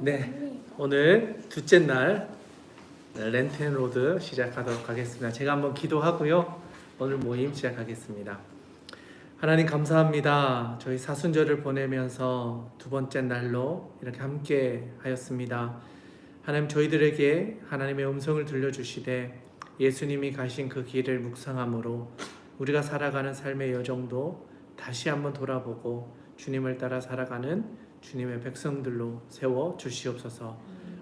네, 오늘 둘째 날 렌텐로드 시작하도록 하겠습니다. 제가 한번 기도하고요. 오늘 모임 시작하겠습니다. 하나님 감사합니다. 저희 사순절을 보내면서 두 번째 날로 이렇게 함께 하였습니다. 하나님 저희들에게 하나님의 음성을 들려주시되 예수님이 가신 그 길을 묵상함으로 우리가 살아가는 삶의 여정도 다시 한번 돌아보고 주님을 따라 살아가는 주님의 백성들로 세워 주시옵소서.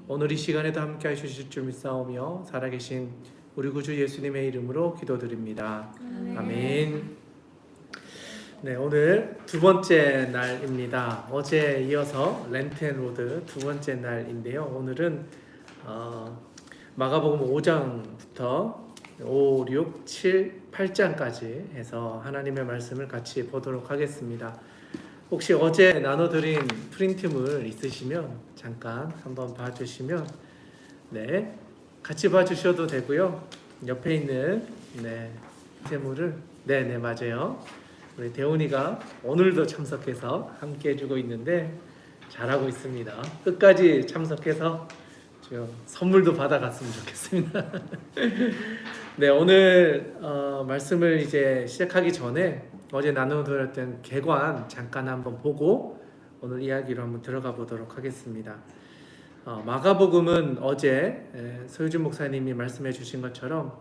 오늘 이 시간에도 함께 하실 줄 믿사오며 살아계신 우리 구주 예수님의 이름으로 기도드립니다. 아멘. 네, 오늘 두 번째 날입니다. 어제에 이어서 렌텐로드 두 번째 날인데요. 오늘은 마가복음 5장부터 5, 6, 7, 8장까지 해서 하나님의 말씀을 같이 보도록 하겠습니다. 혹시 어제 나눠드린 프린트물 있으시면 잠깐 한번 봐주시면 네, 같이 봐주셔도 되고요. 옆에 있는 프린트물을 네 맞아요. 우리 대훈이가 오늘도 참석해서 함께 해주고 있는데 잘하고 있습니다. 끝까지 참석해서 선물도 받아갔으면 좋겠습니다. 네, 오늘 말씀을 이제 시작하기 전에 어제 나눠드렸던 개관 잠깐 한번 보고 오늘 이야기로 한번 들어가 보도록 하겠습니다. 마가복음은 어제 서유준 목사님이 말씀해 주신 것처럼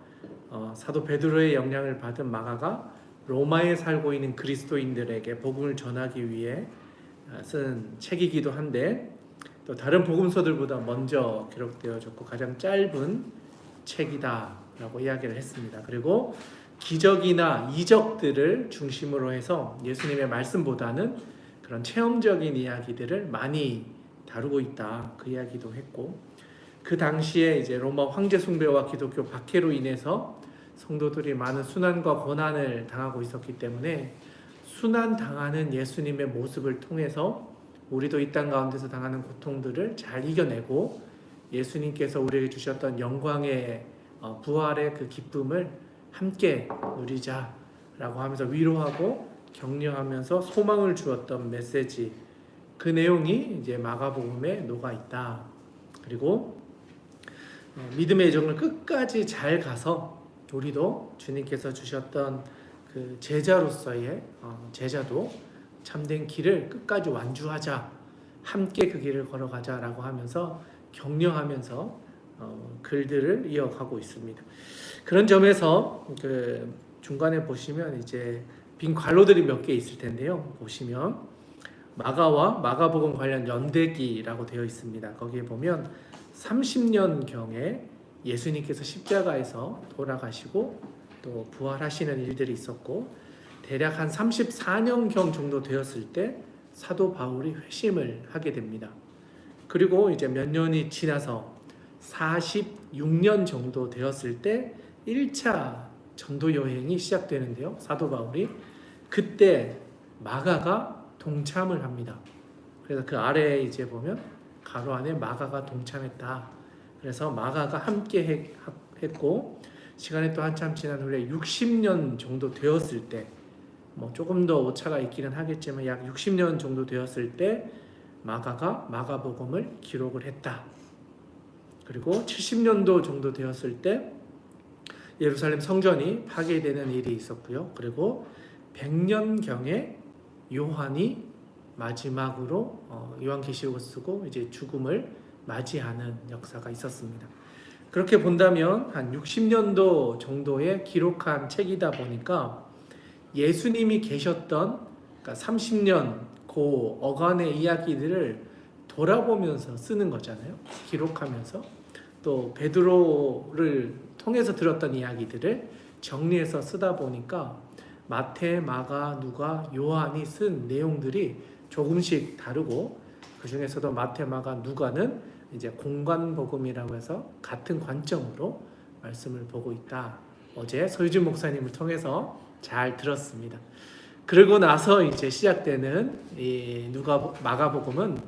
사도 베드로의 영향을 받은 마가가 로마에 살고 있는 그리스도인들에게 복음을 전하기 위해 쓴 책이기도 한데 또 다른 복음서들보다 먼저 기록되어졌고 가장 짧은 책이다라고 이야기를 했습니다. 그리고 기적이나 이적들을 중심으로 해서 예수님의 말씀보다는 그런 체험적인 이야기들을 많이 다루고 있다. 그 이야기도 했고 그 당시에 이제 로마 황제 숭배와 기독교 박해로 인해서 성도들이 많은 순환과 고난을 당하고 있었기 때문에 순환 당하는 예수님의 모습을 통해서 우리도 이 땅 가운데서 당하는 고통들을 잘 이겨내고 예수님께서 우리에게 주셨던 영광의 부활의 그 기쁨을 함께 누리자라고 하면서 위로하고 격려하면서 소망을 주었던 메시지, 그 내용이 이제 마가복음에 녹아 있다. 그리고 믿음의 여정을 끝까지 잘 가서 우리도 주님께서 주셨던 그 제자로서의 제자도 참된 길을 끝까지 완주하자, 함께 그 길을 걸어가자라고 하면서 격려하면서 글들을 이어가고 있습니다. 그런 점에서 그 중간에 보시면 이제 빈 괄호들이 몇 개 있을 텐데요. 보시면 마가와 마가복음 관련 연대기라고 되어 있습니다. 거기에 보면 30년경에 예수님께서 십자가에서 돌아가시고 또 부활하시는 일들이 있었고 대략 한 34년경 정도 되었을 때 사도 바울이 회심을 하게 됩니다. 그리고 이제 몇 년이 지나서 46년 정도 되었을 때 1차 전도 여행이 시작되는데요. 사도 바울이 그때 마가가 동참을 합니다. 그래서 그 아래에 이제 보면 가로 안에 마가가 동참했다. 그래서 마가가 함께 했고 시간이 또 한참 지난 후에 60년 정도 되었을 때 뭐 조금 더 오차가 있기는 하겠지만 약 60년 정도 되었을 때 마가가 마가복음을 기록을 했다. 그리고 70년도 정도 되었을 때 예루살렘 성전이 파괴되는 일이 있었고요. 그리고 100년경에 요한이 마지막으로 요한계시록을 쓰고 이제 죽음을 맞이하는 역사가 있었습니다. 그렇게 본다면 한 60년도 정도에 기록한 책이다 보니까 예수님이 계셨던 그러니까 30년 그 어간의 이야기들을 돌아보면서 쓰는 거잖아요. 기록하면서 또 베드로를 통해서 들었던 이야기들을 정리해서 쓰다 보니까 마태, 마가, 누가, 요한이 쓴 내용들이 조금씩 다르고 그 중에서도 마태, 마가, 누가는 이제 공관복음이라고 해서 같은 관점으로 말씀을 보고 있다. 어제 서유준 목사님을 통해서 잘 들었습니다. 그러고 나서 이제 시작되는 이 마가복음은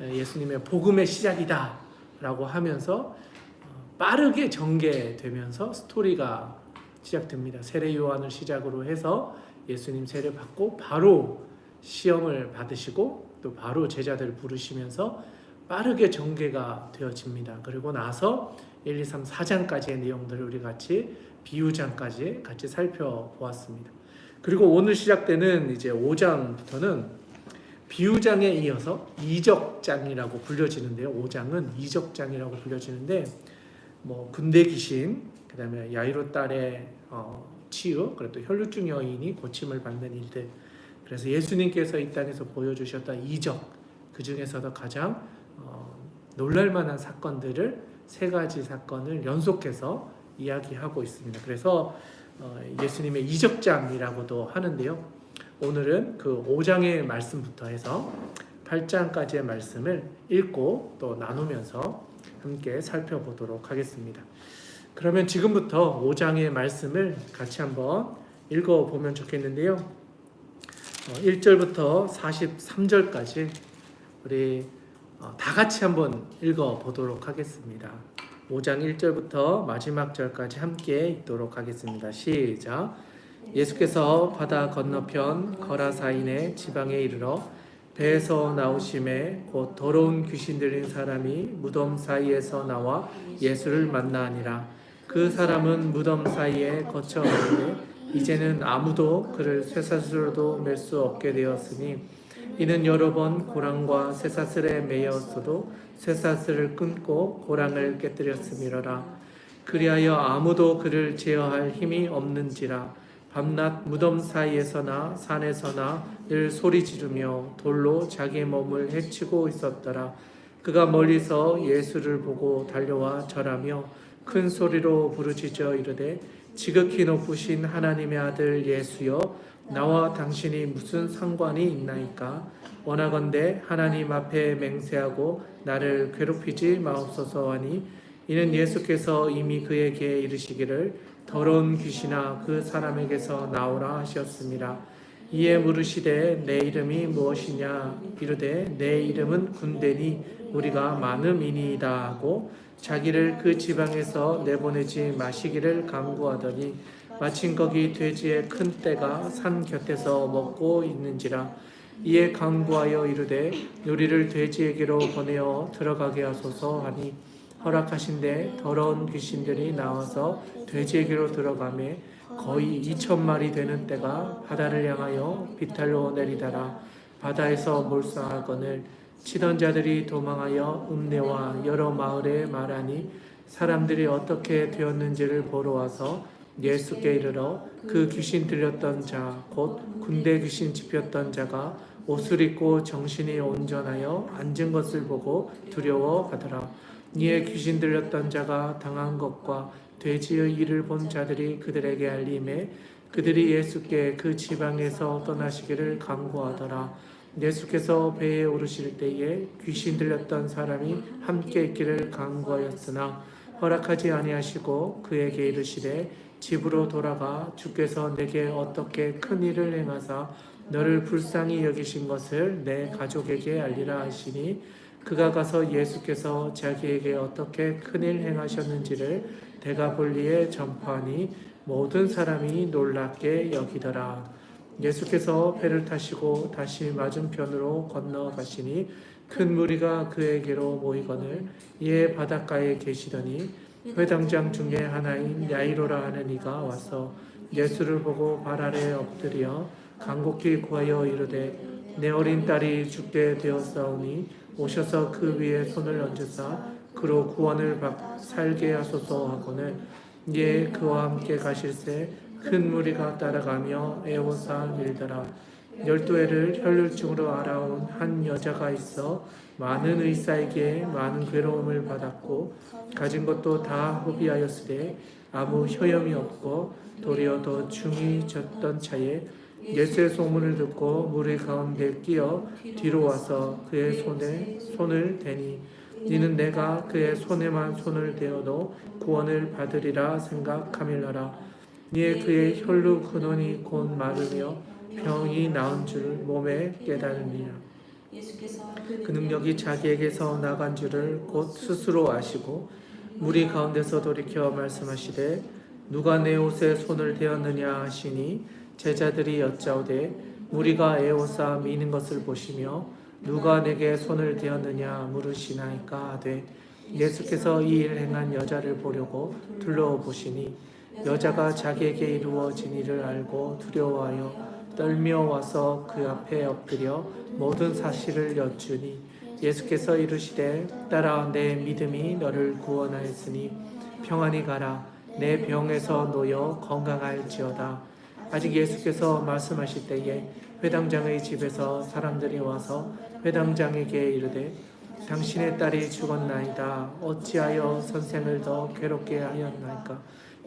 예수님의 복음의 시작이다라고 하면서 빠르게 전개되면서 스토리가 시작됩니다. 세례 요한을 시작으로 해서 예수님 세례 받고 바로 시험을 받으시고 또 바로 제자들을 부르시면서 빠르게 전개가 되어집니다. 그리고 나서 1, 2, 3, 4장까지의 내용들을 우리 같이 비유장까지 같이 살펴보았습니다. 그리고 오늘 시작되는 이제 5장부터는 비유장에 이어서 이적장이라고 불려지는데요. 5장은 이적장이라고 불려지는데 뭐 군대 귀신, 그다음에 야이로 딸의 치유, 그리고 또 혈루증 여인이 고침을 받는 일들. 그래서 예수님께서 이 땅에서 보여주셨던 이적, 그 중에서도 가장 놀랄만한 사건들을 3가지 사건을 연속해서 이야기하고 있습니다. 그래서 예수님의 이적장이라고도 하는데요. 오늘은 그 5장의 말씀부터 해서 8장까지의 말씀을 읽고 또 나누면서 함께 살펴보도록 하겠습니다. 그러면 지금부터 5장의 말씀을 같이 한번 읽어보면 좋겠는데요. 1절부터 43절까지 우리 다 같이 한번 읽어보도록 하겠습니다. 5장 1절부터 마지막 절까지 함께 읽도록 하겠습니다. 시작. 예수께서 바다 건너편 거라사인의 지방에 이르러 배에서 나오심에 곧 더러운 귀신 들린 사람이 무덤 사이에서 나와 예수를 만나니라. 그 사람은 무덤 사이에 거쳐 오르되 이제는 아무도 그를 쇠사슬로도 맬 수 없게 되었으니 이는 여러 번 고랑과 쇠사슬에 매였어도 쇠사슬을 끊고 고랑을 깨뜨렸음이로라. 그리하여 아무도 그를 제어할 힘이 없는지라. 밤낮 무덤 사이에서나 산에서나 늘 소리 지르며 돌로 자기 몸을 해치고 있었더라. 그가 멀리서 예수를 보고 달려와 절하며 큰 소리로 부르짖어 이르되 지극히 높으신 하나님의 아들 예수여, 나와 당신이 무슨 상관이 있나이까? 원하건대 하나님 앞에 맹세하고 나를 괴롭히지 마옵소서 하니, 이는 예수께서 이미 그에게 이르시기를 더러운 귀신아 그 사람에게서 나오라 하셨습니다. 이에 물으시되 내 이름이 무엇이냐? 이르되 내 이름은 군대니 우리가 많음이니이다 하고 자기를 그 지방에서 내보내지 마시기를 간구하더니 마침 거기 돼지의 큰 떼가 산 곁에서 먹고 있는지라. 이에 간구하여 이르되 우리를 돼지에게로 보내어 들어가게 하소서 하니 허락하신대 더러운 귀신들이 나와서 돼지에게로 들어가매 거의 2,000마리 되는 떼가 바다를 향하여 비탈로 내리다라. 바다에서 몰사하거늘 치던 자들이 도망하여 읍내와 여러 마을에 말하니 사람들이 어떻게 되었는지를 보러 와서 예수께 이르러 그 귀신 들렸던 자 곧 군대 귀신 짚였던 자가 옷을 입고 정신이 온전하여 앉은 것을 보고 두려워하더라. 이에 귀신 들렸던 자가 당한 것과 돼지의 일을 본 자들이 그들에게 알림해 그들이 예수께 그 지방에서 떠나시기를 간구하더라. 예수께서 배에 오르실 때에 귀신 들렸던 사람이 함께 있기를 간구하였으나 허락하지 아니하시고 그에게 이르시되 집으로 돌아가 주께서 내게 어떻게 큰 일을 행하사 너를 불쌍히 여기신 것을 내 가족에게 알리라 하시니 그가 가서 예수께서 자기에게 어떻게 큰 일 행하셨는지를 데가볼리에 전파하니 모든 사람이 놀랍게 여기더라. 예수께서 배를 타시고 다시 맞은편으로 건너가시니 큰 무리가 그에게로 모이거늘 이에 바닷가에 계시더니 회당장 중에 하나인 야이로라 하는 이가 와서 예수를 보고 발 아래 엎드려 간곡히 구하여 이르되 내 어린 딸이 죽게 되었사오니 오셔서 그 위에 손을 얹으사 그로 구원을 살게 하소서 하거늘 이에 그와 함께 가실새 큰 무리가 따라가며 애워사 밀더라. 12해를 혈루증으로 알아온 한 여자가 있어 많은 의사에게 많은 괴로움을 받았고 가진 것도 다 허비하였으되 아무 효염이 없고 도리어 더 중이 졌던 차에 예수의 소문을 듣고 무리 가운데 끼어 뒤로 와서 그의 손에 손을 대니 이는 내가 그의 손에만 손을 대어도 구원을 받으리라 생각하밀러라. 이에 그의 혈루 근원이 곧 마르며 병이 나은 줄 몸에 깨달으니라. 그 능력이 자기에게서 나간 줄을 곧 스스로 아시고 무리 가운데서 돌이켜 말씀하시되 누가 내 옷에 손을 대었느냐 하시니 제자들이 여짜오되 무리가 애워싸 미는 것을 보시며 누가 내게 손을 대었느냐 물으시나이까 하되 예수께서 이 일 행한 여자를 보려고 둘러보시니 여자가 자기에게 이루어진 일을 알고 두려워하여 떨며 와서 그 앞에 엎드려 모든 사실을 여쭈니 예수께서 이르시되 딸아 내 믿음이 너를 구원하였으니 평안히 가라 내 병에서 놓여 건강할지어다. 아직 예수께서 말씀하실 때에 회당장의 집에서 사람들이 와서 회당장에게 이르되 당신의 딸이 죽었나이다. 어찌하여 선생을 더 괴롭게 하였나이까?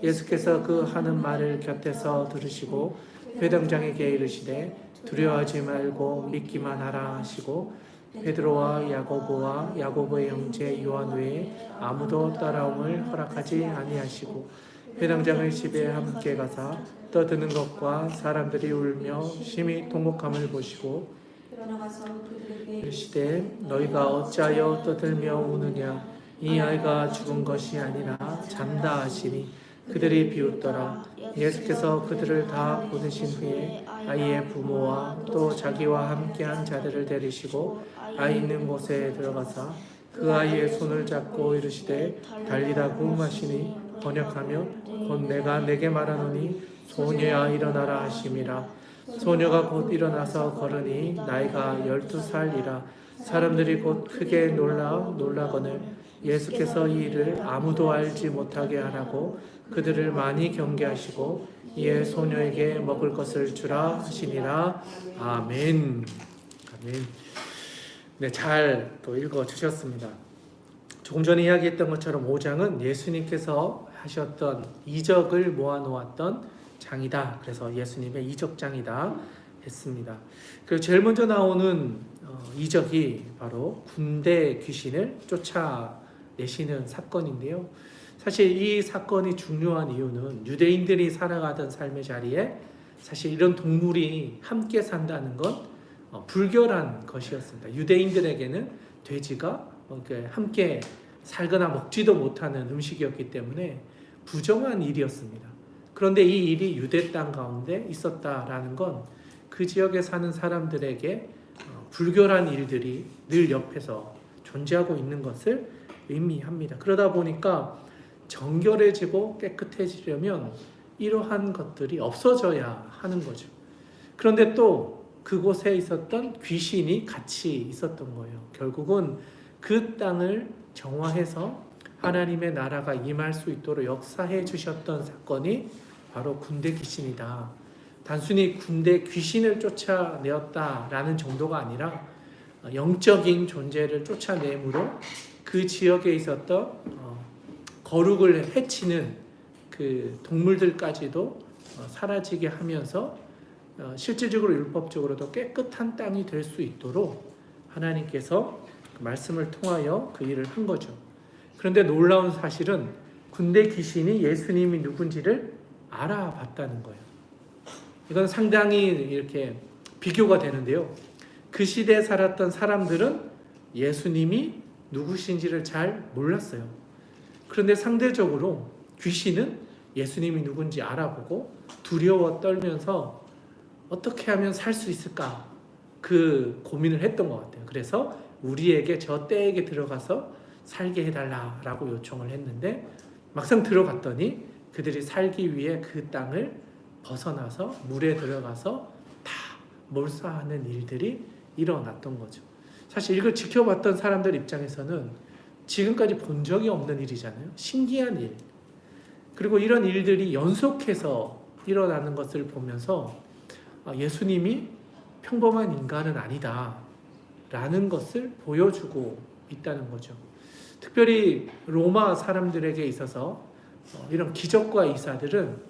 예수께서 그 하는 말을 곁에서 들으시고 회당장에게 이르시되 두려워하지 말고 믿기만 하라 하시고 베드로와 야고보와 야고보의 형제 요한 외에 아무도 따라옴을 허락하지 아니하시고 회당장의 집에 함께 가사 떠드는 것과 사람들이 울며 심히 통곡함을 보시고 이르시되 너희가 어찌하여 떠들며 우느냐 이 아이가 죽은 것이 아니라 잔다 하시니 그들이 비웃더라. 예수께서 그들을 다 보내신 후에 아이의 부모와 또 자기와 함께한 자들을 데리시고 아이 있는 곳에 들어가사 그 아이의 손을 잡고 이르시되 달리다 굼 하시니 번역하면 곧 내가 내게 말하노니 소녀야 일어나라 하심이라. 소녀가 곧 일어나서 걸으니 나이가 12살이라. 사람들이 곧 크게 놀라거늘 예수께서 이 일을 아무도 알지 못하게 하라고 그들을 많이 경계하시고 이에 소녀에게 먹을 것을 주라 하시니라. 아멘. 아멘. 네, 잘 또 읽어 주셨습니다. 조금 전에 이야기했던 것처럼 5장은 예수님께서 하셨던 이적을 모아놓았던 장이다. 그래서 예수님의 이적장이다 했습니다. 그리고 제일 먼저 나오는 이적이 바로 군대 귀신을 쫓아내시는 사건인데요. 사실 이 사건이 중요한 이유는 유대인들이 살아가던 삶의 자리에 사실 이런 동물이 함께 산다는 건 불결한 것이었습니다. 유대인들에게는 돼지가 함께 살거나 먹지도 못하는 음식이었기 때문에 부정한 일이었습니다. 그런데 이 일이 유대 땅 가운데 있었다라는 건 그 지역에 사는 사람들에게 불결한 일들이 늘 옆에서 존재하고 있는 것을 의미합니다. 그러다 보니까 정결해지고 깨끗해지려면 이러한 것들이 없어져야 하는 거죠. 그런데 또 그곳에 있었던 귀신이 같이 있었던 거예요. 결국은 그 땅을 정화해서 하나님의 나라가 임할 수 있도록 역사해 주셨던 사건이 바로 군대 귀신이다. 단순히 군대 귀신을 쫓아내었다라는 정도가 아니라 영적인 존재를 쫓아내므로 그 지역에 있었던 거룩을 해치는 그 동물들까지도 사라지게 하면서 실질적으로 율법적으로도 깨끗한 땅이 될 수 있도록 하나님께서 말씀을 통하여 그 일을 한 거죠. 그런데 놀라운 사실은 군대 귀신이 예수님이 누군지를 알아봤다는 거예요. 이건 상당히 이렇게 비교가 되는데요. 그 시대에 살았던 사람들은 예수님이 누구신지를 잘 몰랐어요. 그런데 상대적으로 귀신은 예수님이 누군지 알아보고 두려워 떨면서 어떻게 하면 살 수 있을까 그 고민을 했던 것 같아요. 그래서 우리에게 저 떼에게 들어가서 살게 해달라라고 요청을 했는데 막상 들어갔더니 그들이 살기 위해 그 땅을 벗어나서 물에 들어가서 다 몰사하는 일들이 일어났던 거죠. 사실 이걸 지켜봤던 사람들 입장에서는 지금까지 본 적이 없는 일이잖아요. 신기한 일. 그리고 이런 일들이 연속해서 일어나는 것을 보면서 예수님이 평범한 인간은 아니다 라는 것을 보여주고 있다는 거죠. 특별히 로마 사람들에게 있어서 이런 기적과 이사들은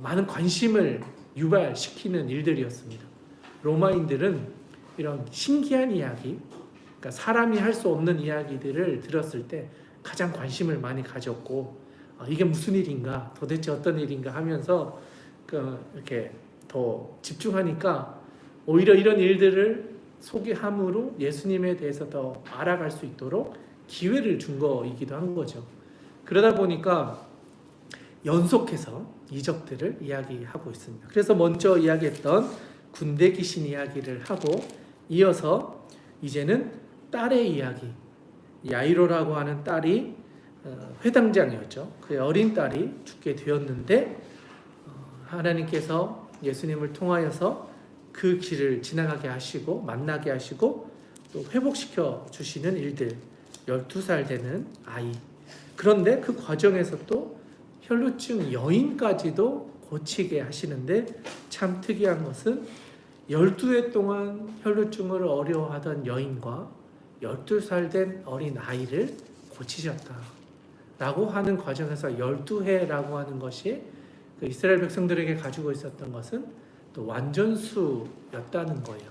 많은 관심을 유발시키는 일들이었습니다. 로마인들은 이런 신기한 이야기, 그러니까 사람이 할 수 없는 이야기들을 들었을 때 가장 관심을 많이 가졌고 이게 무슨 일인가, 도대체 어떤 일인가 하면서 이렇게 더 집중하니까 오히려 이런 일들을 소개함으로 예수님에 대해서 더 알아갈 수 있도록 기회를 준 거이기도 한 거죠. 그러다 보니까 연속해서 이적들을 이야기하고 있습니다. 그래서 먼저 이야기했던 군대 귀신 이야기를 하고 이어서 이제는 딸의 이야기, 야이로라고 하는 딸이 회당장이었죠. 그 어린 딸이 죽게 되었는데 하나님께서 예수님을 통하여서 그 길을 지나가게 하시고 만나게 하시고 또 회복시켜 주시는 일들, 12살 되는 아이. 그런데 그 과정에서 또 혈루증 여인까지도 고치게 하시는데 참 특이한 것은 12해 동안 혈루증을 어려워하던 여인과 12살 된 어린 아이를 고치셨다 라고 하는 과정에서 12해라고 하는 것이 그 이스라엘 백성들에게 가지고 있었던 것은 또 완전수였다는 거예요.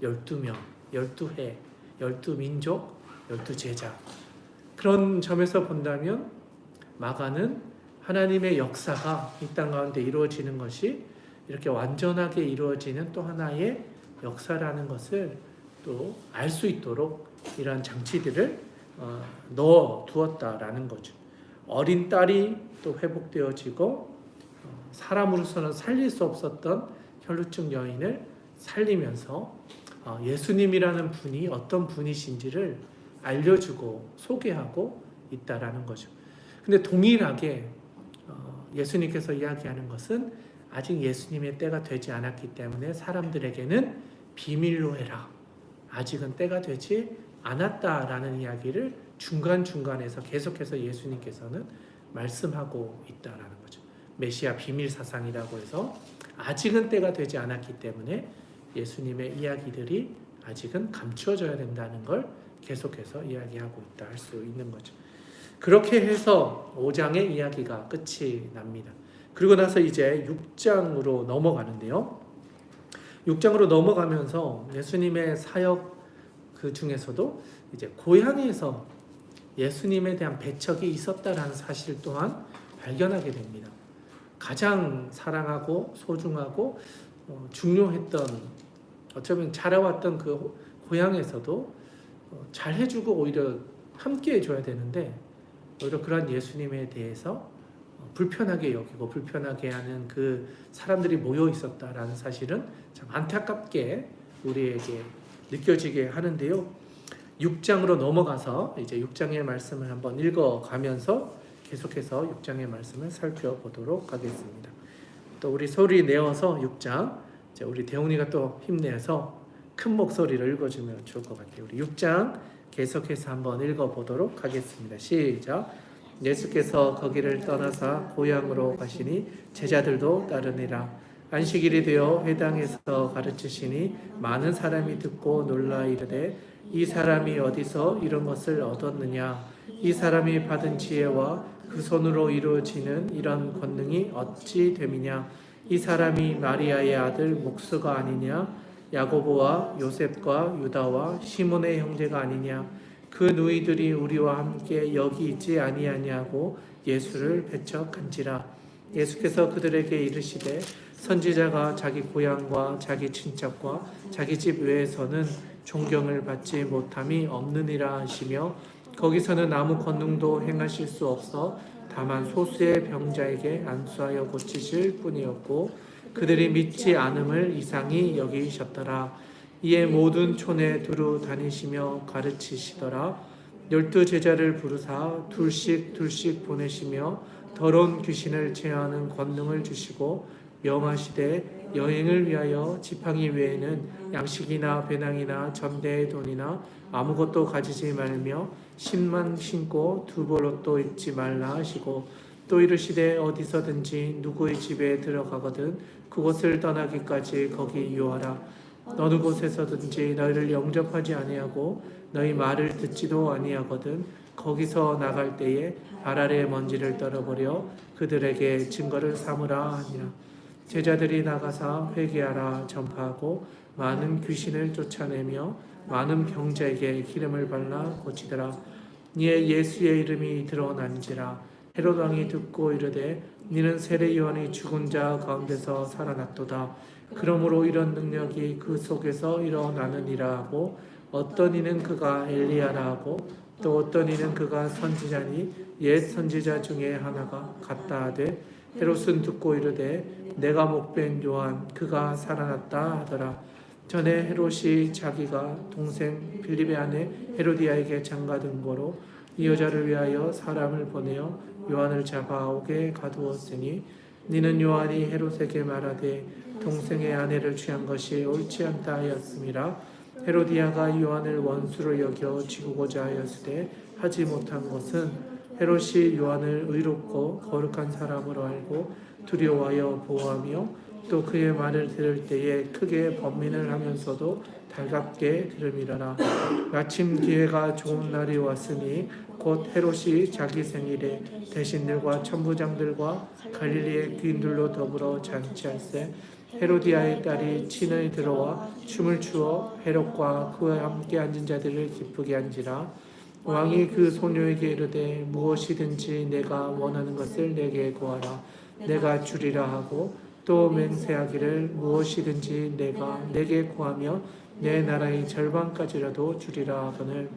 12명, 12해, 12민족, 12제자. 그런 점에서 본다면 마가는 하나님의 역사가 이 땅 가운데 이루어지는 것이 이렇게 완전하게 이루어지는 또 하나의 역사라는 것을 또 알 수 있도록 이러한 장치들을 넣어 두었다라는 거죠. 어린 딸이 또 회복되어지고 사람으로서는 살릴 수 없었던 혈루증 여인을 살리면서 예수님이라는 분이 어떤 분이신지를 알려주고 소개하고 있다라는 거죠. 근데 동일하게 예수님께서 이야기하는 것은 아직 예수님의 때가 되지 않았기 때문에 사람들에게는 비밀로 해라. 아직은 때가 되지 않았다라는 이야기를 중간중간에서 계속해서 예수님께서는 말씀하고 있다라는 거죠. 메시아 비밀 사상이라고 해서 아직은 때가 되지 않았기 때문에 예수님의 이야기들이 아직은 감추어져야 된다는 걸 계속해서 이야기하고 있다 할 수 있는 거죠. 그렇게 해서 5장의 이야기가 끝이 납니다. 그리고 나서 이제 6장으로 넘어가는데요. 6장으로 넘어가면서 예수님의 사역 그 중에서도 이제 고향에서 예수님에 대한 배척이 있었다라는 사실 또한 발견하게 됩니다. 가장 사랑하고 소중하고 중요했던 어쩌면 자라왔던 그 고향에서도 잘 해주고 오히려 함께 해줘야 되는데 오히려 그런 예수님에 대해서 불편하게 여기고 불편하게 하는 그 사람들이 모여 있었다라는 사실은 참 안타깝게 우리에게 느껴지게 하는데요. 6장으로 넘어가서 이제 6장의 말씀을 한번 읽어가면서 계속해서 6장의 말씀을 살펴보도록 하겠습니다. 또 우리 소리 내어서 6장, 이제 우리 대웅이가 또 힘내서 큰 목소리로 읽어주면 좋을 것 같아요. 우리 6장 계속해서 한번 읽어보도록 하겠습니다. 시작. 예수께서 거기를 떠나사 고향으로 가시니 제자들도 따르니라. 안식일이 되어 회당에서 가르치시니 많은 사람이 듣고 놀라 이르되 이 사람이 어디서 이런 것을 얻었느냐? 이 사람이 받은 지혜와 그 손으로 이루어지는 이런 권능이 어찌 됨이냐? 이 사람이 마리아의 아들 목수가 아니냐? 야고보와 요셉과 유다와 시몬의 형제가 아니냐? 그 누이들이 우리와 함께 여기 있지 아니하냐고 예수를 배척한지라. 예수께서 그들에게 이르시되 선지자가 자기 고향과 자기 친척과 자기 집 외에서는 존경을 받지 못함이 없느니라 하시며 거기서는 아무 권능도 행하실 수 없어 다만 소수의 병자에게 안수하여 고치실 뿐이었고 그들이 믿지 않음을 이상히 여기셨더라. 이에 모든 촌에 두루 다니시며 가르치시더라. 12 제자를 부르사 둘씩 보내시며 더러운 귀신을 제어하는 권능을 주시고 명하시되 여행을 위하여 지팡이 외에는 양식이나 배낭이나 전대의 돈이나 아무것도 가지지 말며 신만 신고 두 벌옷도 입지 말라 하시고 또 이르시되 어디서든지 누구의 집에 들어가거든 그곳을 떠나기까지 거기 유하라. 어느 곳에서든지 너희를 영접하지 아니하고 너희 말을 듣지도 아니하거든 거기서 나갈 때에 발 아래 먼지를 떨어버려 그들에게 증거를 삼으라 하니라. 제자들이 나가사 회개하라 전파하고 많은 귀신을 쫓아내며 많은 병자에게 기름을 발라 고치더라. 이에 예수의 이름이 드러난지라. 헤롯 왕이 듣고 이르되 니는 세례 요한이 죽은 자 가운데서 살아났도다. 그러므로 이런 능력이 그 속에서 일어나느니라 하고 어떤 이는 그가 엘리야라 하고 또 어떤 이는 그가 선지자니 옛 선지자 중에 하나가 같다 하되 헤롯은 듣고 이르되 내가 목된 요한 그가 살아났다 하더라. 전에 헤롯이 자기가 동생 빌립의 아내 헤로디아에게 장가든 거로 이 여자를 위하여 사람을 보내어 요한을 잡아오게 가두었으니 니는 요한이 헤롯에게 말하되 동생의 아내를 취한 것이 옳지 않다 하였음이라. 헤로디아가 요한을 원수로 여겨 죽이고자 하였으되 하지 못한 것은 헤롯이 요한을 의롭고 거룩한 사람으로 알고 두려워하여 보호하며 또 그의 말을 들을 때에 크게 번민을 하면서도 달갑게 들음이라라. 마침 기회가 좋은 날이 왔으니 곧 헤롯이 자기 생일에 대신들과 천부장들과 갈릴리의 귀인들로 더불어 잔치할세. 헤로디아의 딸이 친히 들어와 춤을 추어 헤롯과 그와 함께 앉은 자들을 기쁘게 한지라. 왕이 그 소녀에게 이르되 무엇이든지 내가 원하는 것을 내게 구하라 내가 주리라 하고 또 맹세하기를 무엇이든지 내가 내게 구하며 내 나라의 절반까지라도 주리라 하거늘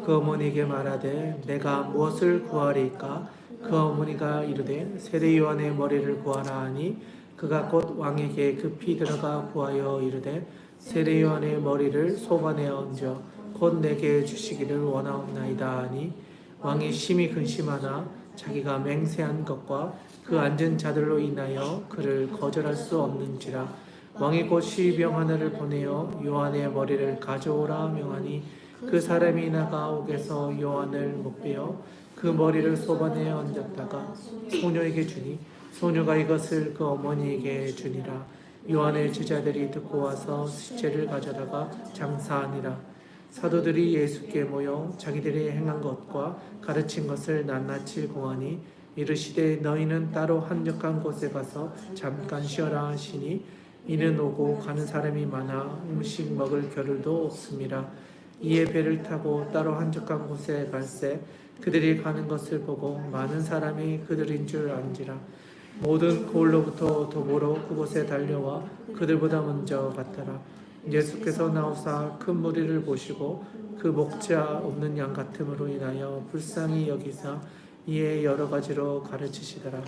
그 어머니에게 말하되 내가 무엇을 구하리까? 그 어머니가 이르되 세례 요한의 머리를 구하라 하니 그가 곧 왕에게 급히 들어가 구하여 이르되 세례 요한의 머리를 소반에 얹어 곧 내게 주시기를 원하옵나이다 하니 왕이 심히 근심하나 자기가 맹세한 것과 그 앉은 자들로 인하여 그를 거절할 수 없는지라. 왕이 곧 시병 하나를 보내어 요한의 머리를 가져오라 명하니 그 사람이 나가 옥에서 요한을 못 빼어 그 머리를 소반에 얹었다가 소녀에게 주니 소녀가 이것을 그 어머니에게 주니라. 요한의 제자들이 듣고 와서 시체를 가져다가 장사하니라. 사도들이 예수께 모여 자기들이 행한 것과 가르친 것을 낱낱이 고하니 이르시되 너희는 따로 한적한 곳에 가서 잠깐 쉬어라 하시니 이는 오고 가는 사람이 많아 음식 먹을 겨를도 없음이라. 이에 배를 타고 따로 한적한 곳에 갈새 그들이 가는 것을 보고 많은 사람이 그들인 줄 안지라. 모든 고을로부터 도보로 그곳에 달려와 그들보다 먼저 갔더라. 예수께서 나오사 큰 무리를 보시고 그 목자 없는 양 같음으로 인하여 불쌍히 여기사 이에 여러 가지로 가르치시더라.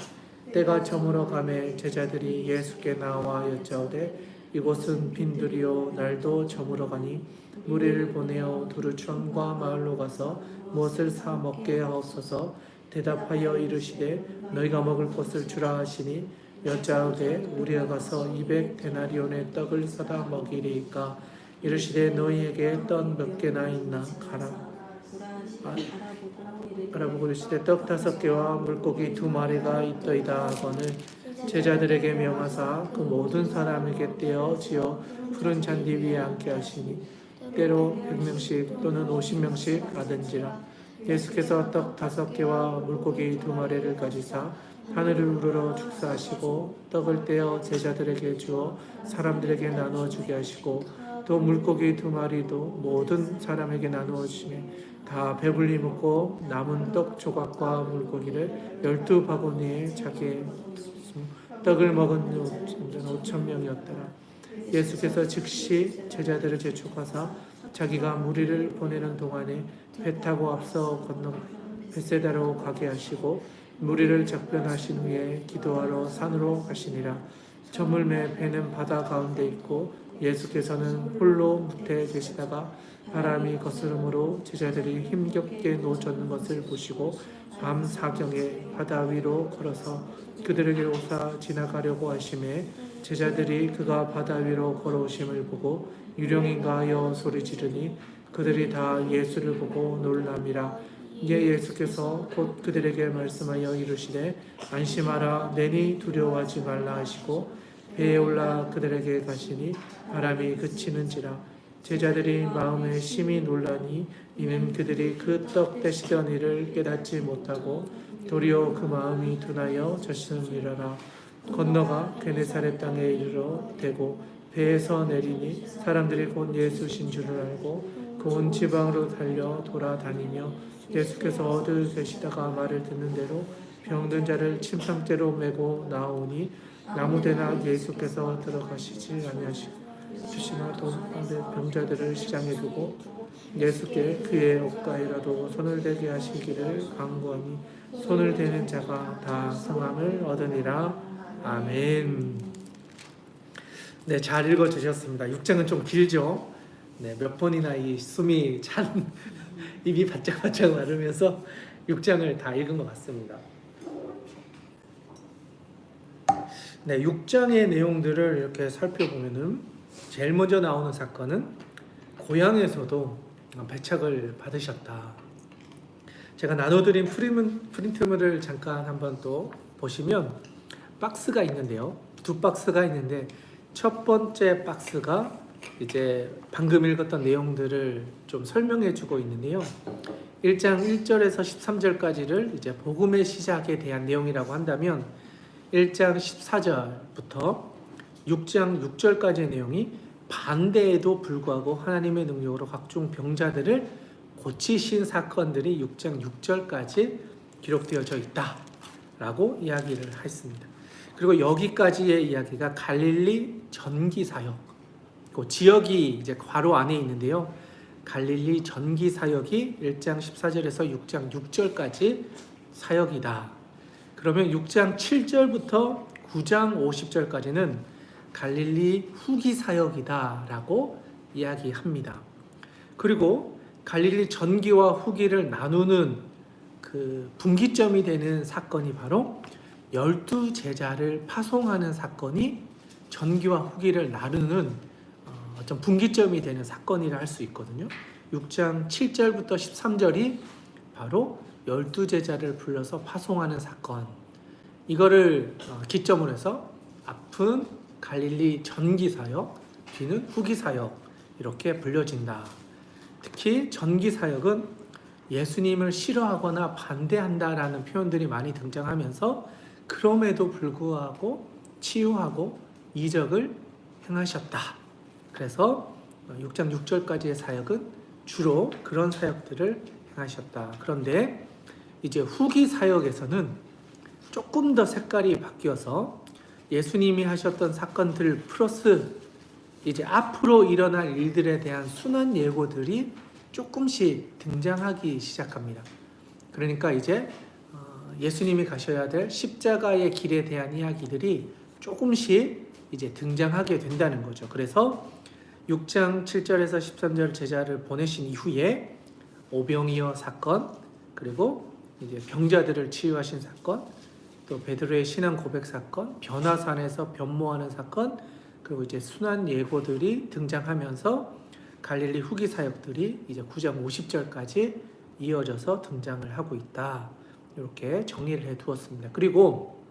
때가 저물어 가매 제자들이 예수께 나와 여짜오되 이곳은 빈들이요 날도 저물어 가니 무리를 보내어 두루촌과 마을로 가서 무엇을 사 먹게 하옵소서. 대답하여 이르시되 너희가 먹을 것을 주라 하시니 여짜오되 우리가 가서 200데나리온의 떡을 사다 먹이리이까. 이르시되 너희에게 떡 몇 개나 있나 가라. 알아보고 이르시되 떡 5개와 물고기 2마리가 있더이다 하거늘 제자들에게 명하사 그 모든 사람에게 떼어 지어 푸른 잔디 위에 앉게 하시니 때로 100명씩 또는 50명씩 하든지라. 예수께서 떡 5개와 물고기 2마리를 가지사 하늘을 우러러 축사하시고 떡을 떼어 제자들에게 주어 사람들에게 나누어 주게 하시고 또 물고기 2마리도 모든 사람에게 나누어 주시며 다 배불리 먹고 남은 떡 조각과 물고기를 12바구니에 차게 떡을 먹은 5,000명이었더라. 예수께서 즉시 제자들을 재촉하사 자기가 무리를 보내는 동안에 배 타고 앞서 건너 벳세다로 가게 하시고 무리를 작변하신 후에 기도하러 산으로 가시니라. 저물매 배는 바다 가운데 있고 예수께서는 홀로 무태에 계시다가 바람이 거스름으로 제자들이 힘겹게 노젓는 것을 보시고 밤 사경에 바다 위로 걸어서 그들에게 오사 지나가려고 하심에 제자들이 그가 바다 위로 걸어오심을 보고 유령인가 하여 소리 지르니 그들이 다 예수를 보고 놀람이라. 이에 예수께서 곧 그들에게 말씀하여 이르시되 안심하라 내니 두려워하지 말라 하시고 배에 올라 그들에게 가시니 바람이 그치는지라. 제자들이 마음에 심히 놀라니 이는 그들이 그 떡 떼시던 일을 깨닫지 못하고 도리어 그 마음이 둔하여 젖으니라. 건너가 게네사렛 땅에 이르러 대고 배에서 내리니 사람들이 곧 예수신 줄을 알고 그 온 지방으로 달려 돌아다니며 예수께서 어디 계시다가 말을 듣는 대로 병든 자를 침상째로 메고 나오니 아무데나 예수께서 들어가시지 아니하시고 주시나 돈방대 병자들을 시장에 두고 예수께 그의 옷가에라도 손을 대게 하시기를 간구하니 손을 대는 자가 다 성함을 얻으니라. 아멘. 네, 잘 읽어주셨습니다. 6장은 좀 길죠. 네, 몇 번이나 이 숨이 찬 입이 바짝바짝 마르면서 6장을 다 읽은 것 같습니다. 네, 6장의 내용들을 이렇게 살펴보면은 제일 먼저 나오는 사건은 고향에서도 배척을 받으셨다. 제가 나눠드린 프린트물을 잠깐 한번 또 보시면 박스가 있는데요. 두 박스가 있는데 첫 번째 박스가 이제 방금 읽었던 내용들을 좀 설명해 주고 있는데요. 1장 1절에서 13절까지를 이제 복음의 시작에 대한 내용이라고 한다면 1장 14절부터 6장 6절까지의 내용이 반대에도 불구하고 하나님의 능력으로 각종 병자들을 고치신 사건들이 6장 6절까지 기록되어져 있다라고 이야기를 했습니다. 그리고 여기까지의 이야기가 갈릴리 전기 사역, 그 지역이 이제 괄호 안에 있는데요. 갈릴리 전기 사역이 1장 14절에서 6장 6절까지 사역이다. 그러면 6장 7절부터 9장 50절까지는 갈릴리 후기 사역이다라고 이야기합니다. 그리고 갈릴리 전기와 후기를 나누는 그 분기점이 되는 사건이 바로 12제자를 파송하는 사건이 전기와 후기를 나누는 어떤 분기점이 되는 사건이라 할 수 있거든요. 6장 7절부터 13절이 바로 12제자를 불러서 파송하는 사건, 이거를 기점으로 해서 앞은 갈릴리 전기 사역, 뒤는 후기 사역, 이렇게 불려진다. 특히 전기 사역은 예수님을 싫어하거나 반대한다라는 표현들이 많이 등장하면서 그럼에도 불구하고 치유하고 이적을 행하셨다. 그래서 6장 6절까지의 사역은 주로 그런 사역들을 행하셨다. 그런데 이제 후기 사역에서는 조금 더 색깔이 바뀌어서 예수님이 하셨던 사건들 플러스 이제 앞으로 일어날 일들에 대한 순환 예고들이 조금씩 등장하기 시작합니다. 그러니까 이제 예수님이 가셔야 될 십자가의 길에 대한 이야기들이 조금씩 이제 등장하게 된다는 거죠. 그래서 6장 7절에서 13절 제자를 보내신 이후에 오병이어 사건, 그리고 이제 병자들을 치유하신 사건, 또 베드로의 신앙 고백 사건, 변화산에서 변모하는 사건, 그리고 이제 순환 예고들이 등장하면서 갈릴리 후기 사역들이 이제 9장 50절까지 이어져서 등장을 하고 있다. 이렇게 정리를 해 두었습니다. 그리고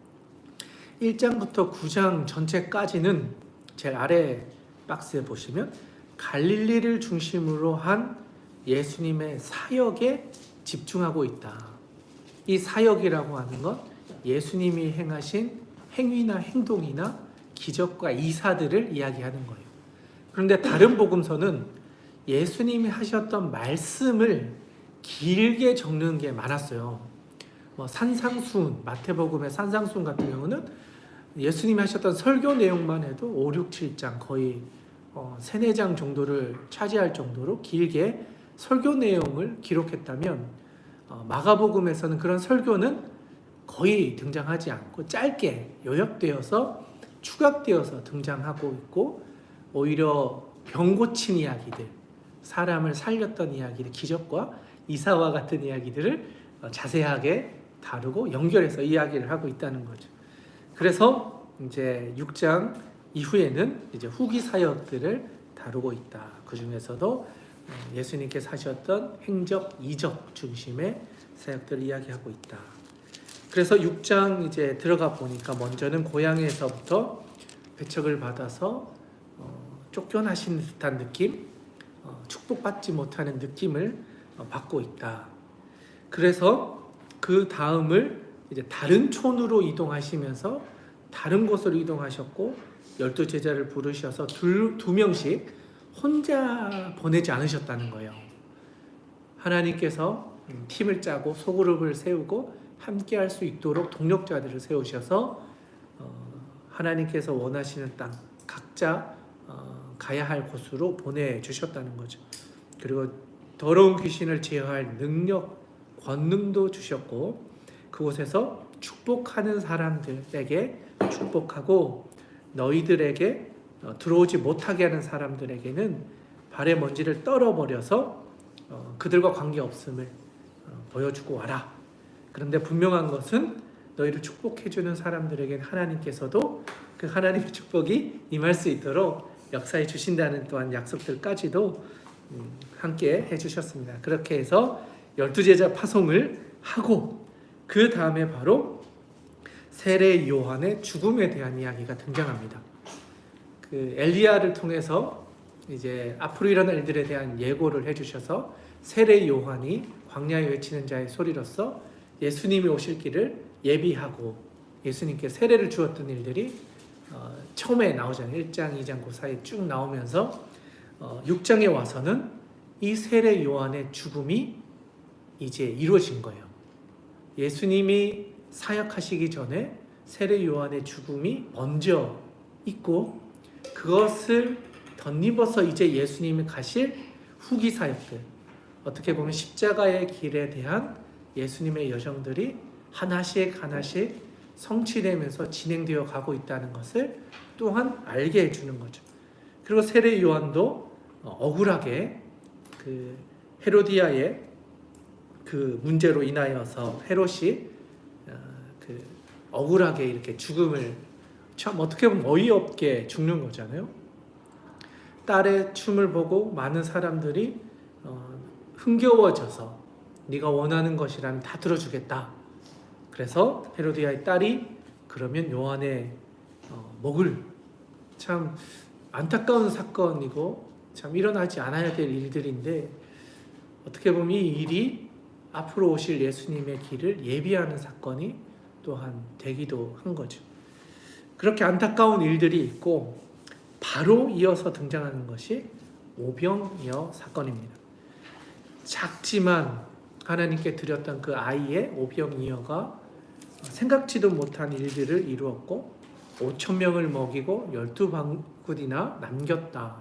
1장부터 9장 전체까지는 제일 아래 박스에 보시면 갈릴리를 중심으로 한 예수님의 사역에 집중하고 있다. 이 사역이라고 하는 건 예수님이 행하신 행위나 행동이나 기적과 이사들을 이야기하는 거예요. 그런데 다른 복음서는 예수님이 하셨던 말씀을 길게 적는 게 많았어요. 산상수훈, 마태복음의 산상수훈 같은 경우는 예수님이 하셨던 설교 내용만 해도 5, 6, 7장 거의 3, 4장 정도를 차지할 정도로 길게 설교 내용을 기록했다면 마가복음에서는 그런 설교는 거의 등장하지 않고 짧게 요약되어서 추각되어서 등장하고 있고, 오히려 병 고친 이야기들, 사람을 살렸던 이야기들, 기적과 이사와 같은 이야기들을 자세하게 다루고 연결해서 이야기를 하고 있다는 거죠. 그래서 이제 6장 이후에는 이제 후기 사역들을 다루고 있다. 그 중에서도 예수님께서 하셨던 행적, 이적 중심의 사역들을 이야기하고 있다. 그래서 6장 이제 들어가 보니까 먼저는 고향에서부터 배척을 받아서 쫓겨나신 듯한 느낌, 축복받지 못하는 느낌을 받고 있다. 그래서 그 다음을 이제 다른 촌으로 이동하시면서 다른 곳으로 이동하셨고 12제자를 부르셔서 두 명씩 혼자 보내지 않으셨다는 거예요. 하나님께서 팀을 짜고 소그룹을 세우고 함께 할 수 있도록 동력자들을 세우셔서 하나님께서 원하시는 땅 각자 가야 할 곳으로 보내주셨다는 거죠. 그리고 더러운 귀신을 제어할 능력, 권능도 주셨고 그곳에서 축복하는 사람들에게 축복하고 너희들에게 들어오지 못하게 하는 사람들에게는 발의 먼지를 떨어버려서 그들과 관계없음을 보여주고 와라. 그런데 분명한 것은 너희를 축복해주는 사람들에게는 하나님께서도 그 하나님의 축복이 임할 수 있도록 역사해 주신다는 또한 약속들까지도 함께 해주셨습니다. 그렇게 해서 12제자 파송을 하고 그 다음에 바로 세례 요한의 죽음에 대한 이야기가 등장합니다. 그 엘리야를 통해서 이제 앞으로 일어날 일들에 대한 예고를 해주셔서 세례 요한이 광야에 외치는 자의 소리로서 예수님이 오실 길을 예비하고 예수님께 세례를 주었던 일들이 처음에 나오잖아요. 1장, 2장 그 사이에 쭉 나오면서 6장에 와서는 이 세례 요한의 죽음이 이제 이루어진 거예요. 예수님이 사역하시기 전에 세례 요한의 죽음이 먼저 있고 그것을 덧입어서 이제 예수님이 가실 후기 사역들, 어떻게 보면 십자가의 길에 대한 예수님의 여정들이 하나씩 하나씩 성취되면서 진행되어 가고 있다는 것을 또한 알게 해주는 거죠. 그리고 세례 요한도 억울하게 그 헤로디아의 그 문제로 인하여서 헤롯이 그 억울하게 이렇게 죽음을 참 어떻게 보면 어이없게 죽는 거잖아요. 딸의 춤을 보고 많은 사람들이 흥겨워져서 네가 원하는 것이라면 다 들어주겠다. 그래서 헤로디아의 딸이 그러면 요한의 목을, 참 안타까운 사건이고 참 일어나지 않아야 될 일들인데 어떻게 보면 이 일이 앞으로 오실 예수님의 길을 예비하는 사건이 또한 되기도 한 거죠. 그렇게 안타까운 일들이 있고 바로 이어서 등장하는 것이 오병이어 사건입니다. 작지만 하나님께 드렸던 그 아이의 오병이어가 생각지도 못한 일들을 이루었고 5,000명을 먹이고 12방울이나 남겼다.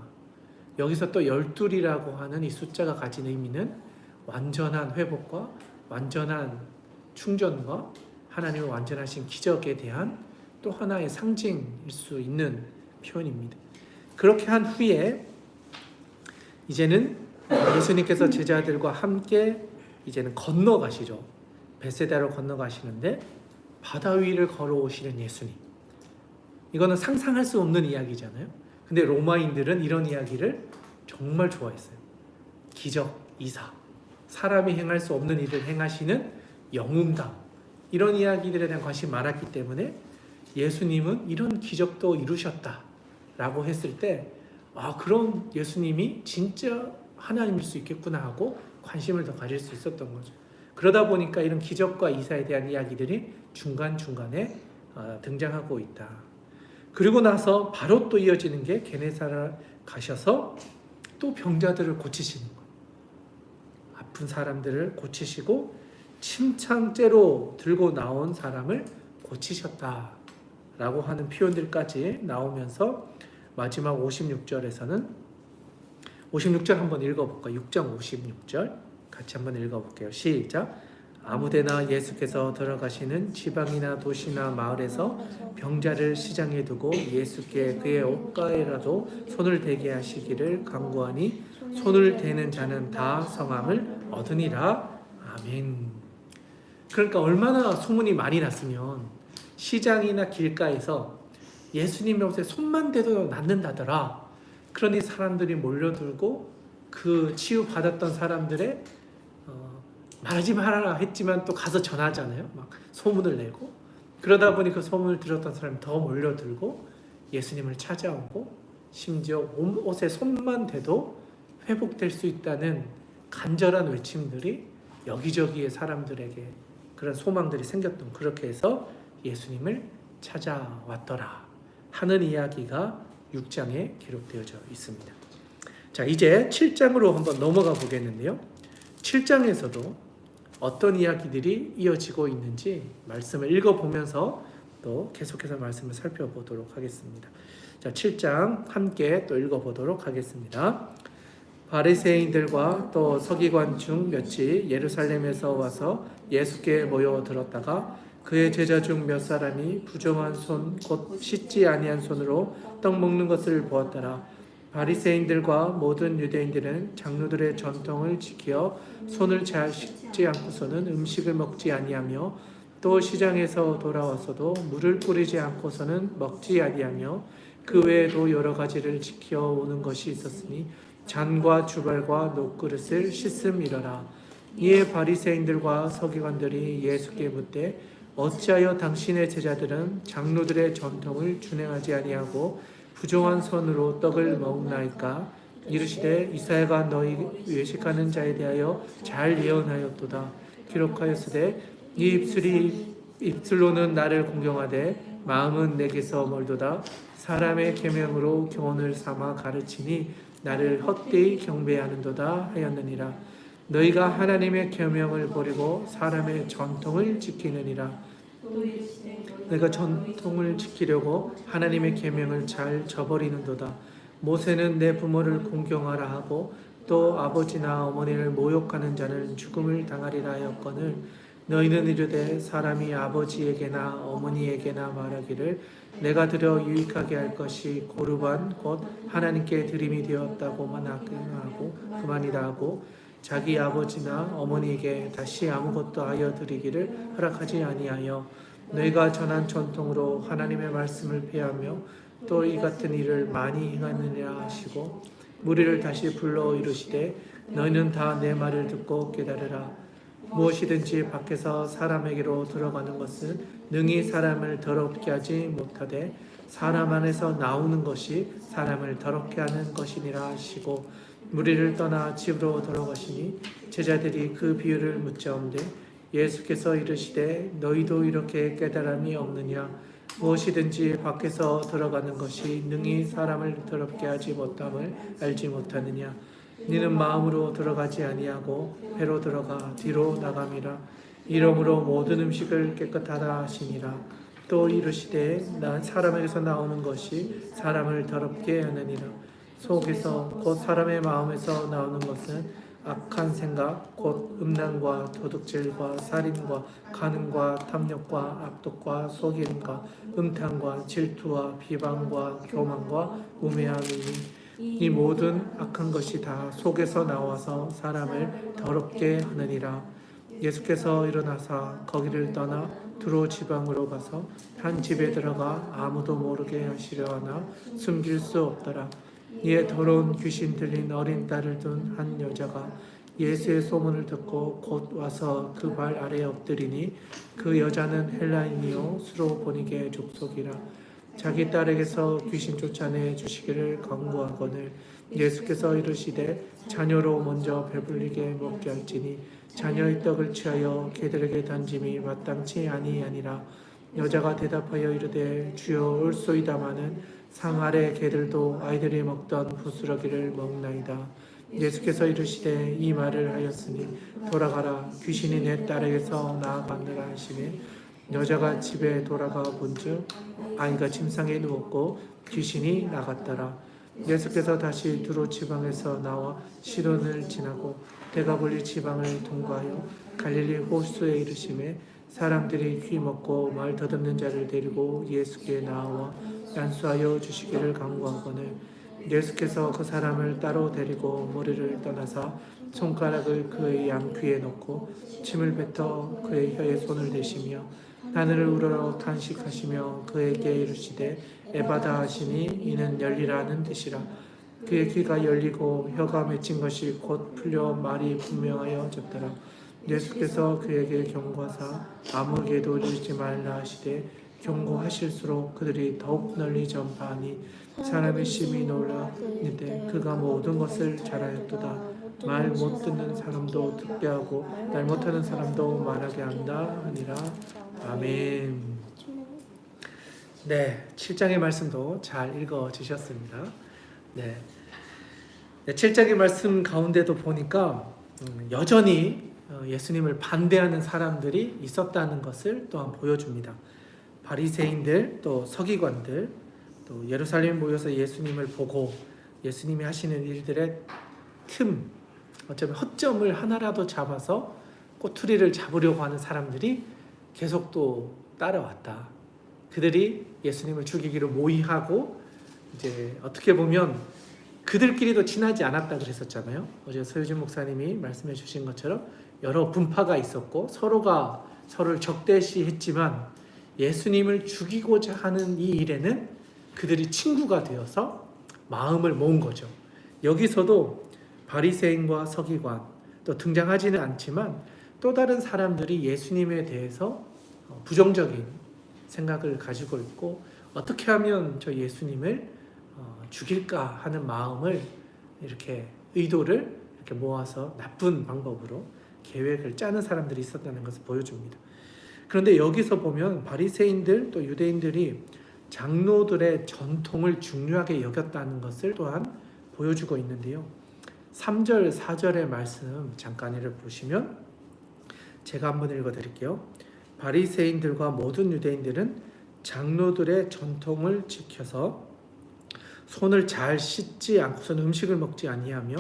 여기서 또 12이라고 하는 이 숫자가 가진 의미는 완전한 회복과 완전한 충전과 하나님의 완전하신 기적에 대한 또 하나의 상징일 수 있는 표현입니다. 그렇게 한 후에 이제는 예수님께서 제자들과 함께 이제는 건너가시죠. 벳세다로 건너가시는데 바다 위를 걸어오시는 예수님. 이거는 상상할 수 없는 이야기잖아요. 근데 로마인들은 이런 이야기를 정말 좋아했어요. 기적, 이사, 사람이 행할 수 없는 일을 행하시는 영웅담, 이런 이야기들에 대한 관심이 많았기 때문에 예수님은 이런 기적도 이루셨다라고 했을 때 그런 예수님이 진짜 하나님일 수 있겠구나 하고 관심을 더 가질 수 있었던 거죠. 그러다 보니까 이런 기적과 이사에 대한 이야기들이 중간중간에 등장하고 있다. 그리고 나서 바로 또 이어지는 게 게네사를 가셔서 또 병자들을 고치시는 거예요. 아픈 사람들을 고치시고 침창째로 들고 나온 사람을 고치셨다라고 하는 표현들까지 나오면서 마지막 56절에서는 56절 한번 읽어볼까요? 6장 56절 같이 한번 읽어볼게요. 시작. 아무데나 예수께서 들어가시는 지방이나 도시나 마을에서 병자를 시장에 두고 예수께 그의 옷가에라도 손을 대게 하시기를 간구하니 손을 대는 자는 다 성함을 얻으니라. 아멘. 그러니까 얼마나 소문이 많이 났으면 시장이나 길가에서 예수님의 옷에 손만 대도 낫는다더라. 그러니 사람들이 몰려들고 그 치유받았던 사람들의 말하지 말아라 했지만 또 가서 전하잖아요. 막 소문을 내고 그러다 보니 그 소문을 들었던 사람이 더 몰려들고 예수님을 찾아오고 심지어 옷에 손만 대도 회복될 수 있다는 간절한 외침들이 여기저기의 사람들에게 그런 소망들이 생겼던, 그렇게 해서 예수님을 찾아왔더라 하는 이야기가 6장에 기록되어져 있습니다. 자, 이제 7장으로 한번 넘어가 보겠는데요. 7장에서도 어떤 이야기들이 이어지고 있는지 말씀을 읽어보면서 또 계속해서 말씀을 살펴보도록 하겠습니다. 자, 7장 함께 또 읽어보도록 하겠습니다. 바리새인들과 또 서기관 중 몇이 예루살렘에서 와서 예수께 모여들었다가 그의 제자 중 몇 사람이 부정한 손 곧 씻지 아니한 손으로 떡 먹는 것을 보았더라. 바리새인들과 모든 유대인들은 장로들의 전통을 지켜 손을 잘 씻지 않고서는 음식을 먹지 아니하며 또 시장에서 돌아와서도 물을 뿌리지 않고서는 먹지 아니하며 그 외에도 여러 가지를 지켜오는 것이 있었으니 잔과 주발과 녹그릇을 씻음이러라. 이에 바리새인들과 서기관들이 예수께 묻되 어찌하여 당신의 제자들은 장로들의 전통을 준행하지 아니하고 부정한 손으로 떡을 먹나이까? 이르시되 이사야가 너희 외식하는 자에 대하여 잘 예언하였도다. 기록하였으되 이 입술로는 나를 공경하되 마음은 내게서 멀도다. 사람의 계명으로 교훈을 삼아 가르치니 나를 헛되이 경배하는도다 하였느니라. 너희가 하나님의 계명을 버리고 사람의 전통을 지키느니라. 너희가 전통을 지키려고 하나님의 계명을 잘 저버리는도다. 모세는 내 부모를 공경하라 하고 또 아버지나 어머니를 모욕하는 자는 죽음을 당하리라 하였거늘 너희는 이르되 사람이 아버지에게나 어머니에게나 말하기를 내가 드려 유익하게 할 것이 고르반 곧 하나님께 드림이 되었다고만 하고 그만이라 하고 자기 아버지나 어머니에게 다시 아무것도 하여 드리기를 허락하지 아니하여 너희가 전한 전통으로 하나님의 말씀을 폐하며 또 이 같은 일을 많이 행하느니라 하시고 무리를 다시 불러 이르시되 너희는 다 내 말을 듣고 깨달으라. 무엇이든지 밖에서 사람에게로 들어가는 것은 능히 사람을 더럽게 하지 못하되 사람 안에서 나오는 것이 사람을 더럽게 하는 것이니라 하시고 무리를 떠나 집으로 돌아가시니 제자들이 그 비유를 묻자온데 예수께서 이르시되 너희도 이렇게 깨달음이 없느냐? 무엇이든지 밖에서 들어가는 것이 능히 사람을 더럽게 하지 못함을 알지 못하느냐? 너는 마음으로 들어가지 아니하고 배로 들어가 뒤로 나감이라. 이러므로 모든 음식을 깨끗하다 하시니라. 또 이르시되 난 사람에게서 나오는 것이 사람을 더럽게 하느니라. 속에서 곧 사람의 마음에서 나오는 것은 악한 생각 곧 음란과 도둑질과 살인과 간음과 탐욕과 악독과 속임과 음탕과 질투와 비방과 교만과 우매함이니 이 모든 악한 것이 다 속에서 나와서 사람을 더럽게 하느니라. 예수께서 일어나사 거기를 떠나 두로 지방으로 가서 한 집에 들어가 아무도 모르게 하시려 하나 숨길 수 없더라. 이에 더러운 귀신 들린 어린 딸을 둔 한 여자가 예수의 소문을 듣고 곧 와서 그 발 아래에 엎드리니 그 여자는 헬라인이요 수로 보니게 족속이라. 자기 딸에게서 귀신 쫓아내 주시기를 간구하거늘 예수께서 이르시되 자녀로 먼저 배불리게 먹게 할지니 자녀의 떡을 취하여 개들에게 던짐이 마땅치 아니하니라. 여자가 대답하여 이르되 주여 올소이다마는 상 아래 개들도 아이들이 먹던 부스러기를 먹나이다. 예수께서 이르시되 이 말을 하였으니 돌아가라 귀신이 내 딸에게서 나아갔느라 하시매 여자가 집에 돌아가 본즉 아이가 침상에 누웠고 귀신이 나갔더라. 예수께서 다시 두로 지방에서 나와 시돈을 지나고 데가볼리 지방을 통과하여 갈릴리 호수에 이르시매 사람들이 귀 먹고 말 더듬는 자를 데리고 예수께 나와 안수하여 주시기를 간구하거늘 예수께서 그 사람을 따로 데리고 머리를 떠나사 손가락을 그의 양귀에 넣고 침을 뱉어 그의 혀에 손을 대시며 하늘을 우러러 탄식하시며 그에게 이르시되 에바다 하시니 이는 열리라는 뜻이라. 그의 귀가 열리고 혀가 맺힌 것이 곧 풀려 말이 분명하여졌더라. 예수께서 그에게 경고하사 아무에게도 이르지 말라 하시되 경고하실수록 그들이 더욱 널리 전파하니 사람이 심히 놀라는데 그가 모든 것을 잘하였도다. 말 못 듣는 사람도 듣게 하고 말 못하는 사람도 말하게 한다 하니라. 아멘. 네, 7장의 말씀도 잘 읽어주셨습니다. 네, 7장의 말씀 가운데도 보니까 여전히 예수님을 반대하는 사람들이 있었다는 것을 또한 보여줍니다. 바리새인들 또 서기관들 또 예루살렘에 모여서 예수님을 보고 예수님이 하시는 일들의 어쩌면 허점을 하나라도 잡아서 꼬투리를 잡으려고 하는 사람들이 계속 또 따라왔다. 그들이 예수님을 죽이기로 모의하고 이제 어떻게 보면 그들끼리도 친하지 않았다 그랬었잖아요. 어제 서유진 목사님이 말씀해 주신 것처럼 여러 분파가 있었고 서로가 서로를 적대시했지만 예수님을 죽이고자 하는 이 일에는 그들이 친구가 되어서 마음을 모은 거죠. 여기서도 바리새인과 서기관 또 등장하지는 않지만 또 다른 사람들이 예수님에 대해서 부정적인 생각을 가지고 있고 어떻게 하면 저 예수님을 죽일까 하는 마음을 이렇게 의도를 이렇게 모아서 나쁜 방법으로 계획을 짜는 사람들이 있었다는 것을 보여줍니다. 그런데 여기서 보면 바리새인들 또 유대인들이 장로들의 전통을 중요하게 여겼다는 것을 또한 보여주고 있는데요. 3절, 4절의 말씀 잠깐을 보시면 제가 한번 읽어드릴게요. 바리새인들과 모든 유대인들은 장로들의 전통을 지켜서 손을 잘 씻지 않고서는 음식을 먹지 아니하며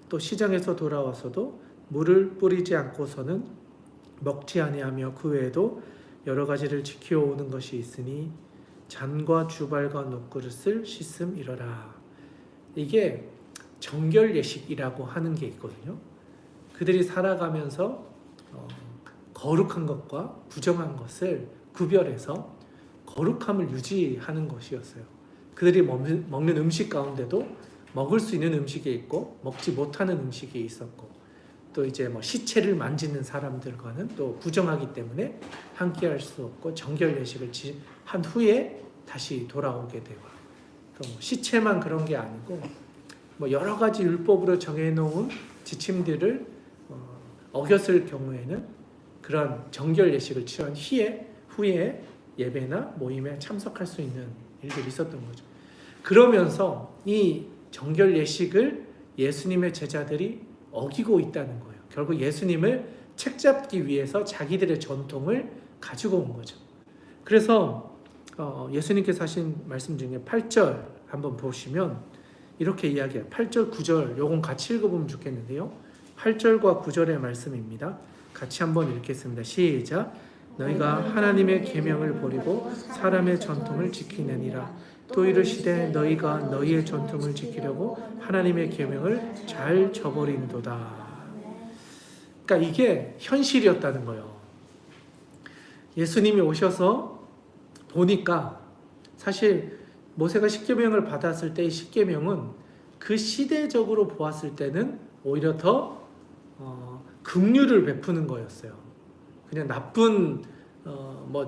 또 시장에서 돌아와서도 물을 뿌리지 않고서는 먹지 아니하며 그 외에도 여러 가지를 지켜오는 것이 있으니 잔과 주발과 녹그릇을 씻음이러라. 이게 정결 예식이라고 하는 게 있거든요. 그들이 살아가면서 거룩한 것과 부정한 것을 구별해서 거룩함을 유지하는 것이었어요. 그들이 먹는 음식 가운데도 먹을 수 있는 음식이 있고 먹지 못하는 음식이 있었고 또 이제 뭐 시체를 만지는 사람들과는 또 부정하기 때문에 함께할 수 없고 정결 예식을 한 후에 다시 돌아오게 되고 또 뭐 시체만 그런 게 아니고 뭐 여러 가지 율법으로 정해놓은 지침들을 어겼을 경우에는 그런 정결 예식을 취한 후에 예배나 모임에 참석할 수 있는 일들이 있었던 거죠. 그러면서 이 정결 예식을 예수님의 제자들이 어기고 있다는 거예요. 결국 예수님을 책잡기 위해서 자기들의 전통을 가지고 온 거죠. 그래서 예수님께서 하신 말씀 중에 8절 한번 보시면 이렇게 이야기해요. 8절, 9절 요건 같이 읽어보면 좋겠는데요. 8절과 9절의 말씀입니다. 같이 한번 읽겠습니다. 시작. 너희가 하나님의 계명을 버리고 사람의 전통을 지키느니라. 또 이르시되 너희가 너희의 전통을 지키려고 하나님의 계명을 잘 저버린도다. 그러니까 이게 현실이었다는 거예요. 예수님이 오셔서 보니까 사실 모세가 십계명을 받았을 때의 십계명은 그 시대적으로 보았을 때는 오히려 더 긍휼을 베푸는 거였어요. 그냥 나쁜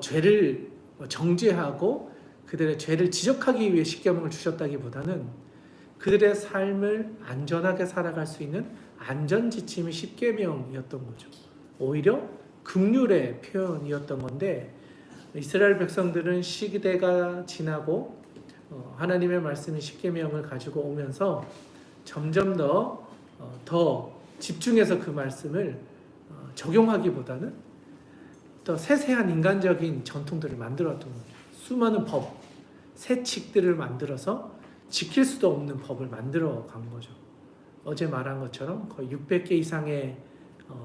죄를 정죄하고 그들의 죄를 지적하기 위해 십계명을 주셨다기보다는 그들의 삶을 안전하게 살아갈 수 있는 안전지침이 십계명이었던 거죠. 오히려 긍휼의 표현이었던 건데 이스라엘 백성들은 시대가 지나고 하나님의 말씀인 십계명을 가지고 오면서 점점 더 집중해서 그 말씀을 적용하기보다는 또 세세한 인간적인 전통들을 만들었던 거죠. 수많은 법, 세칙들을 만들어서 지킬 수도 없는 법을 만들어 간 거죠. 어제 말한 것처럼 거의 600개 이상의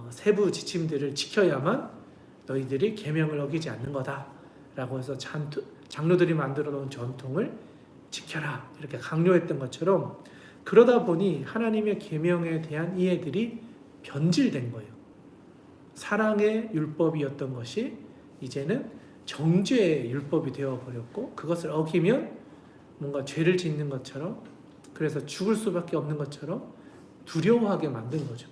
세부 지침들을 지켜야만 너희들이 계명을 어기지 않는 거다라고 해서 장로들이 만들어 놓은 전통을 지켜라 이렇게 강요했던 것처럼 그러다 보니 하나님의 계명에 대한 이해들이 변질된 거예요. 사랑의 율법이었던 것이 이제는 정죄의 율법이 되어버렸고 그것을 어기면 뭔가 죄를 짓는 것처럼 그래서 죽을 수밖에 없는 것처럼 두려워하게 만든 거죠.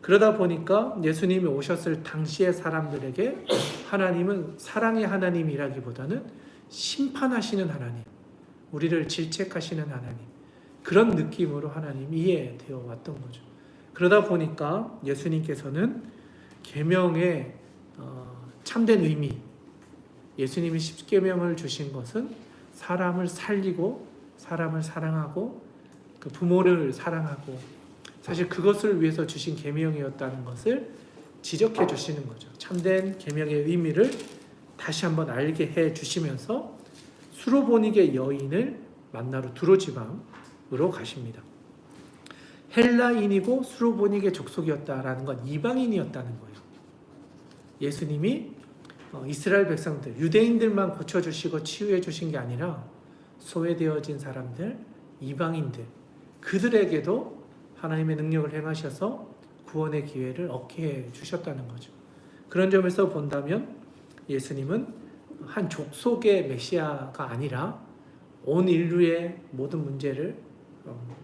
그러다 보니까 예수님이 오셨을 당시의 사람들에게 하나님은 사랑의 하나님이라기보다는 심판하시는 하나님, 우리를 질책하시는 하나님, 그런 느낌으로 하나님이 이해되어 왔던 거죠. 그러다 보니까 예수님께서는 계명의 참된 의미, 예수님이 십계명을 주신 것은 사람을 살리고 사람을 사랑하고 그 부모를 사랑하고 사실 그것을 위해서 주신 계명이었다는 것을 지적해 주시는 거죠. 참된 계명의 의미를 다시 한번 알게 해 주시면서 수로보니게 여인을 만나러 두로 지방으로 가십니다. 헬라인이고 수로보니게 족속이었다라는 건 이방인이었다는 거예요. 예수님이 이스라엘 백성들, 유대인들만 고쳐주시고 치유해 주신 게 아니라 소외되어진 사람들, 이방인들, 그들에게도 하나님의 능력을 행하셔서 구원의 기회를 얻게 해 주셨다는 거죠. 그런 점에서 본다면 예수님은 한 족속의 메시아가 아니라 온 인류의 모든 문제를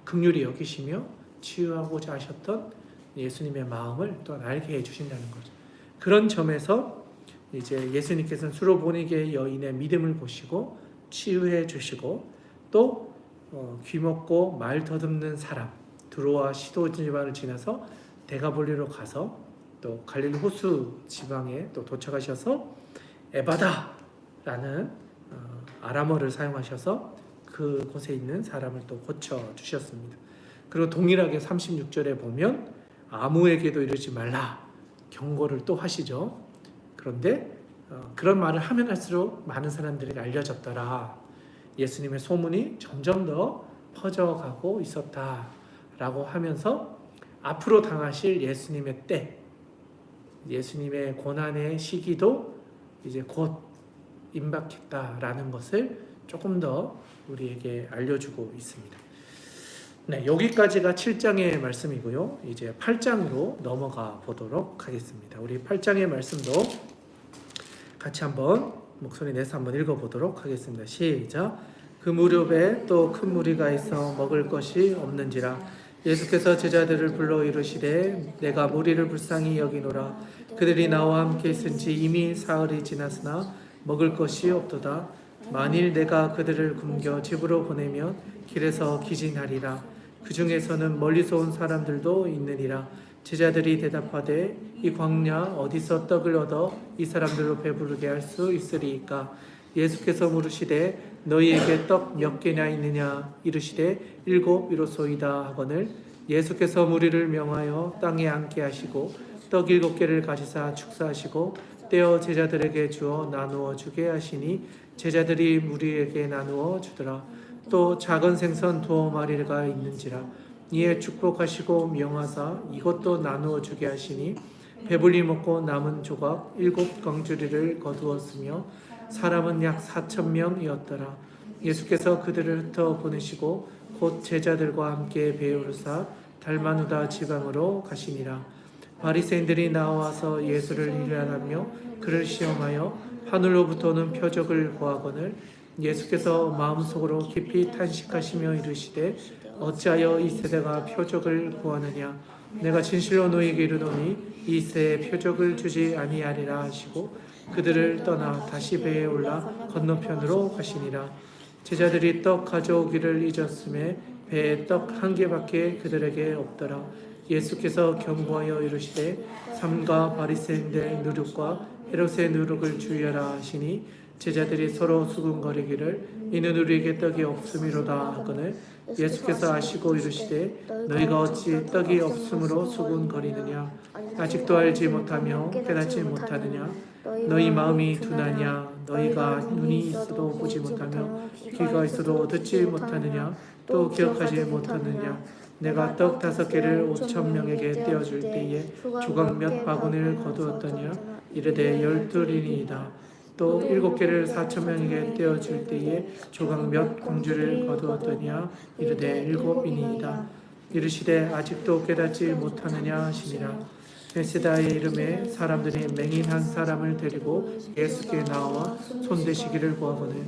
긍휼히 여기시며 치유하고자 하셨던 예수님의 마음을 또한 알게 해 주신다는 거죠. 그런 점에서 이제 예수님께서는 수로보니게 여인의 믿음을 보시고 치유해 주시고 또 귀먹고 말 더듬는 사람 두로와 시도 지방을 지나서 데가볼리로 가서 또 갈릴리 호수 지방에 또 도착하셔서 에바다라는 아람어를 사용하셔서 그곳에 있는 사람을 또 고쳐 주셨습니다. 그리고 동일하게 36절에 보면 아무에게도 이르지 말라 경고를 또 하시죠. 그런데 그런 말을 하면 할수록 많은 사람들에게 알려졌더라. 예수님의 소문이 점점 더 퍼져가고 있었다라고 하면서 앞으로 당하실 예수님의 때, 예수님의 고난의 시기도 이제 곧 임박했다라는 것을 조금 더 우리에게 알려주고 있습니다. 네, 여기까지가 7장의 말씀이고요. 이제 8장으로 넘어가 보도록 하겠습니다. 우리 8장의 말씀도 같이 한번 목소리 내서 한번 읽어보도록 하겠습니다. 시작. 그 무렵에 또 큰 무리가 있어 먹을 것이 없는지라 예수께서 제자들을 불러 이르시되 내가 무리를 불쌍히 여기노라. 그들이 나와 함께 있은지 이미 사흘이 지났으나 먹을 것이 없도다. 만일 내가 그들을 굶겨 집으로 보내면 길에서 기진하리라. 그 중에서는 멀리서 온 사람들도 있느니라. 제자들이 대답하되 이 광야 어디서 떡을 얻어 이 사람들로 배부르게 할 수 있으리이까. 예수께서 물으시되 너희에게 떡 몇 개나 있느냐. 이르시되 7 이로소이다 하거늘 예수께서 무리를 명하여 땅에 앉게 하시고 떡 7개를 가지사 축사하시고 떼어 제자들에게 주어 나누어 주게 하시니 제자들이 무리에게 나누어 주더라. 또 작은 생선 2마리가 있는지라. 이에 축복하시고 명하사 이것도 나누어 주게 하시니 배불리 먹고 남은 조각 7 광주리를 거두었으며 사람은 약 4,000명이었더라. 예수께서 그들을 흩어 보내시고 곧 제자들과 함께 베오르사 달마누다 지방으로 가시니라. 바리새인들이 나와서 예수를 일하며 그를 시험하여 하늘로부터는 표적을 구하거늘 예수께서 마음속으로 깊이 탄식하시며 이르시되 어찌하여 이 세대가 표적을 구하느냐. 내가 진실로 너희에게 이르노니 이 세에 표적을 주지 아니하리라 하시고 그들을 떠나 다시 배에 올라 건너편으로 가시니라. 제자들이 떡 가져오기를 잊었음에 배에 떡 1개밖에 그들에게 없더라. 예수께서 경고하여 이르시되 삼가 바리새인의 누룩과 헤롯의 누룩을 주의하라 하시니 제자들이 서로 수군거리기를 이는 우리에게 떡이 없음이로다 하거늘 예수께서 아시고 이르시되 너희가 어찌 떡이 없음으로 수군거리느냐. 아직도 알지 못하며 깨닫지 못하느냐. 너희 마음이 둔하냐. 너희가 눈이 있어도 보지 못하며 귀가 있어도 듣지 못하느냐. 또 기억하지 못하느냐. 내가 떡 5개를 5,000명에게 떼어줄 때에 조각 몇 바구니를 거두었더냐. 이르되 12이니이다. 또 7개를 4,000명에게 떼어줄 때에 조각 몇 공주를 거두었더냐. 이르되 7이니이다. 이르시되 아직도 깨닫지 못하느냐 하시니라. 베세다의 이름에 사람들이 맹인 한 사람을 데리고 예수께 나와 손대시기를 구하거늘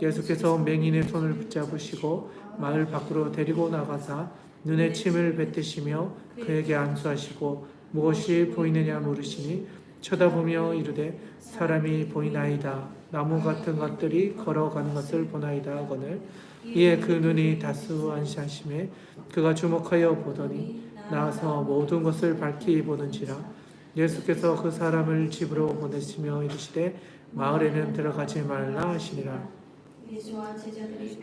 예수께서 맹인의 손을 붙잡으시고 마을 밖으로 데리고 나가사 눈에 침을 뱉으시며 그에게 안수하시고 무엇이 보이느냐 물으시니 쳐다보며 이르되 사람이 보이나이다. 나무 같은 것들이 걸어가는 것을 보나이다 하거늘 이에 그 눈이 다수 안시하심에 그가 주목하여 보더니 나와서 모든 것을 밝히 보는지라. 예수께서 그 사람을 집으로 보내시며 이르시되 마을에는 들어가지 말라 하시니라.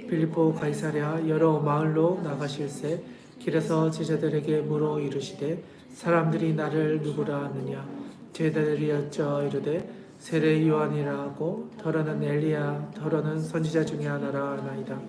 빌립보 가이사랴 여러 마을로 나가실새 길에서 제자들에게 물어 이르시되 사람들이 나를 누구라 하느냐. 제자들이 여쭈어 이르되 세례 요한이라 하고 더러는 엘리야 더러는 선지자 중에 하나라 하나이다.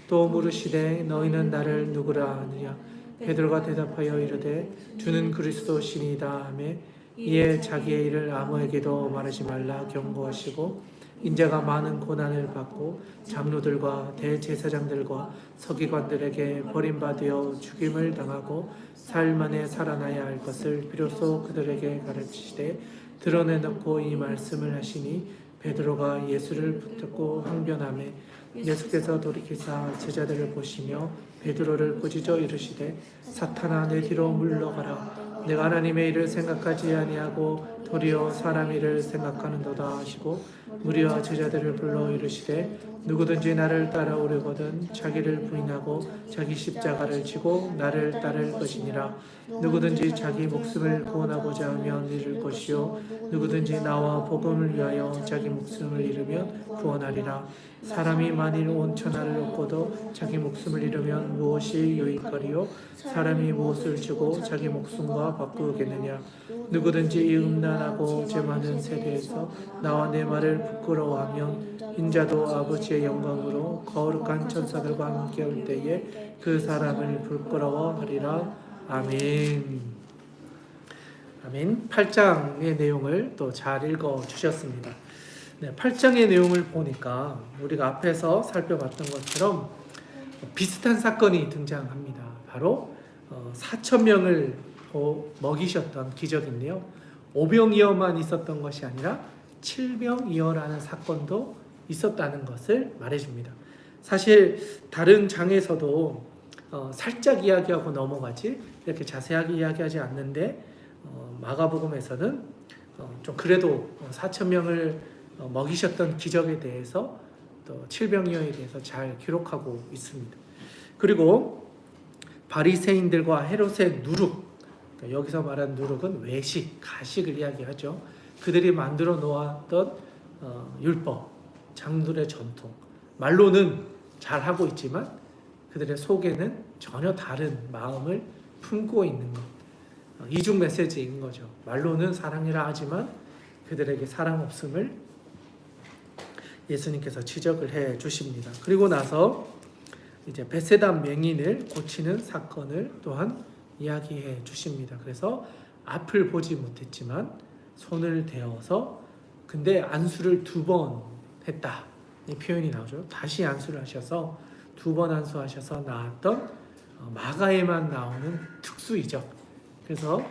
또 물으시되 너희는 나를 누구라 하느냐. 베드로가 대답하여 이르되 주는 그리스도시니이다 하매 이에 자기의 일을 아무에게도 말하지 말라 경고하시고 인자가 많은 고난을 받고 장로들과 대제사장들과 서기관들에게 버림받아 죽임을 당하고 사흘 만에 살아나야 할 것을 비로소 그들에게 가르치시되 드러내놓고 이 말씀을 하시니 베드로가 예수를 붙잡고 항변하매 예수께서 돌이키사 제자들을 보시며 베드로를 꾸짖어 이르시되 사탄아 내 뒤로 물러가라 내가 하나님의 일을 생각하지 아니하고 도리어 사람 일을 생각하는도다 하시고 무리와 제자들을 불러 이르시되 누구든지 나를 따라오려거든 자기를 부인하고 자기 십자가를 지고 나를 따를 것이니라. 누구든지 자기 목숨을 구원하고자 하면 잃을 것이요 누구든지 나와 복음을 위하여 자기 목숨을 잃으면 구원하리라. 사람이 만일 온 천하를 얻고도 자기 목숨을 잃으면 무엇이 유익거리요 사람이 무엇을 주고 자기 목숨과 바꾸겠느냐. 누구든지 이 음란하고 죄 많은 세대에서 나와 내 말을 부끄러워하면 인자도 아버지의 영광으로 거룩한 천사들과 함께 올 때에 그 사람을 부끄러워하리라. 아멘. 아멘. 8장의 내용을 또 잘 읽어 주셨습니다. 네, 8장의 내용을 보니까 우리가 앞에서 살펴봤던 것처럼 비슷한 사건이 등장합니다. 바로 4,000명을 먹이셨던 기적인데요. 오병이어만 있었던 것이 아니라 칠병이어라는 사건도 있었다는 것을 말해줍니다. 사실 다른 장에서도 살짝 이야기하고 넘어가지 이렇게 자세하게 이야기하지 않는데 마가복음에서는 좀 그래도 4,000명을 먹이셨던 기적에 대해서 또 칠병이어에 대해서 잘 기록하고 있습니다. 그리고 바리새인들과 헤롯의 누룩, 여기서 말하는 누룩은 외식, 가식을 이야기하죠. 그들이 만들어 놓았던 율법, 장들의 전통, 말로는 잘하고 있지만 그들의 속에는 전혀 다른 마음을 품고 있는 것, 이중 메시지인 거죠. 말로는 사랑이라 하지만 그들에게 사랑 없음을 예수님께서 지적을 해 주십니다. 그리고 나서 이제 베세다 맹인을 고치는 사건을 또한 이야기해 주십니다. 그래서 앞을 보지 못했지만 손을 대어서 근데 안수를 2번 했다. 이 표현이 나오죠. 다시 안수를 하셔서 2번 안수하셔서 나았던 마가에만 나오는 특수이죠. 그래서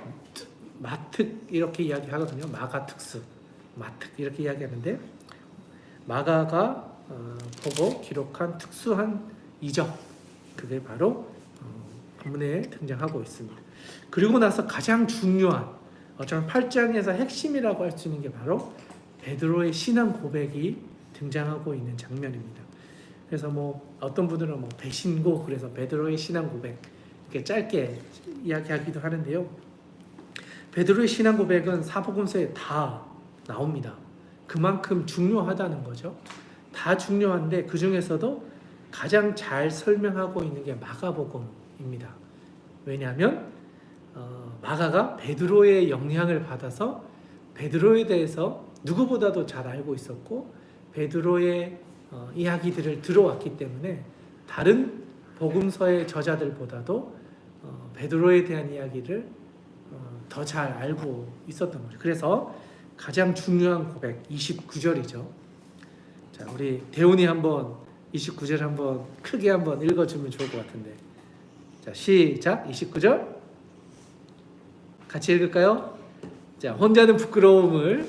마특 이렇게 이야기하거든요. 마가 특수, 마특 이렇게 이야기하는데 마가가 보고 기록한 특수한 이적, 그게 바로 본문에 등장하고 있습니다. 그리고 나서 가장 중요한 어쩌면 8장에서 핵심이라고 할 수 있는 게 바로 베드로의 신앙 고백이 등장하고 있는 장면입니다. 그래서 어떤 분들은 배신고 그래서 베드로의 신앙 고백 이렇게 짧게 이야기하기도 하는데요. 베드로의 신앙 고백은 사복음서에 다 나옵니다. 그만큼 중요하다는 거죠. 다 중요한데 그 중에서도 가장 잘 설명하고 있는 게 마가복음입니다. 왜냐하면 마가가 베드로의 영향을 받아서 베드로에 대해서 누구보다도 잘 알고 있었고 베드로의 이야기들을 들어왔기 때문에 다른 복음서의 저자들보다도 베드로에 대한 이야기를 더 잘 알고 있었던 거죠. 그래서 가장 중요한 고백 29절이죠. 자, 우리 대훈이 한번 29절 한번 크게 한번 읽어주면 좋을 것 같은데. 자, 시작. 29절 같이 읽을까요? 자, 혼자는 부끄러움을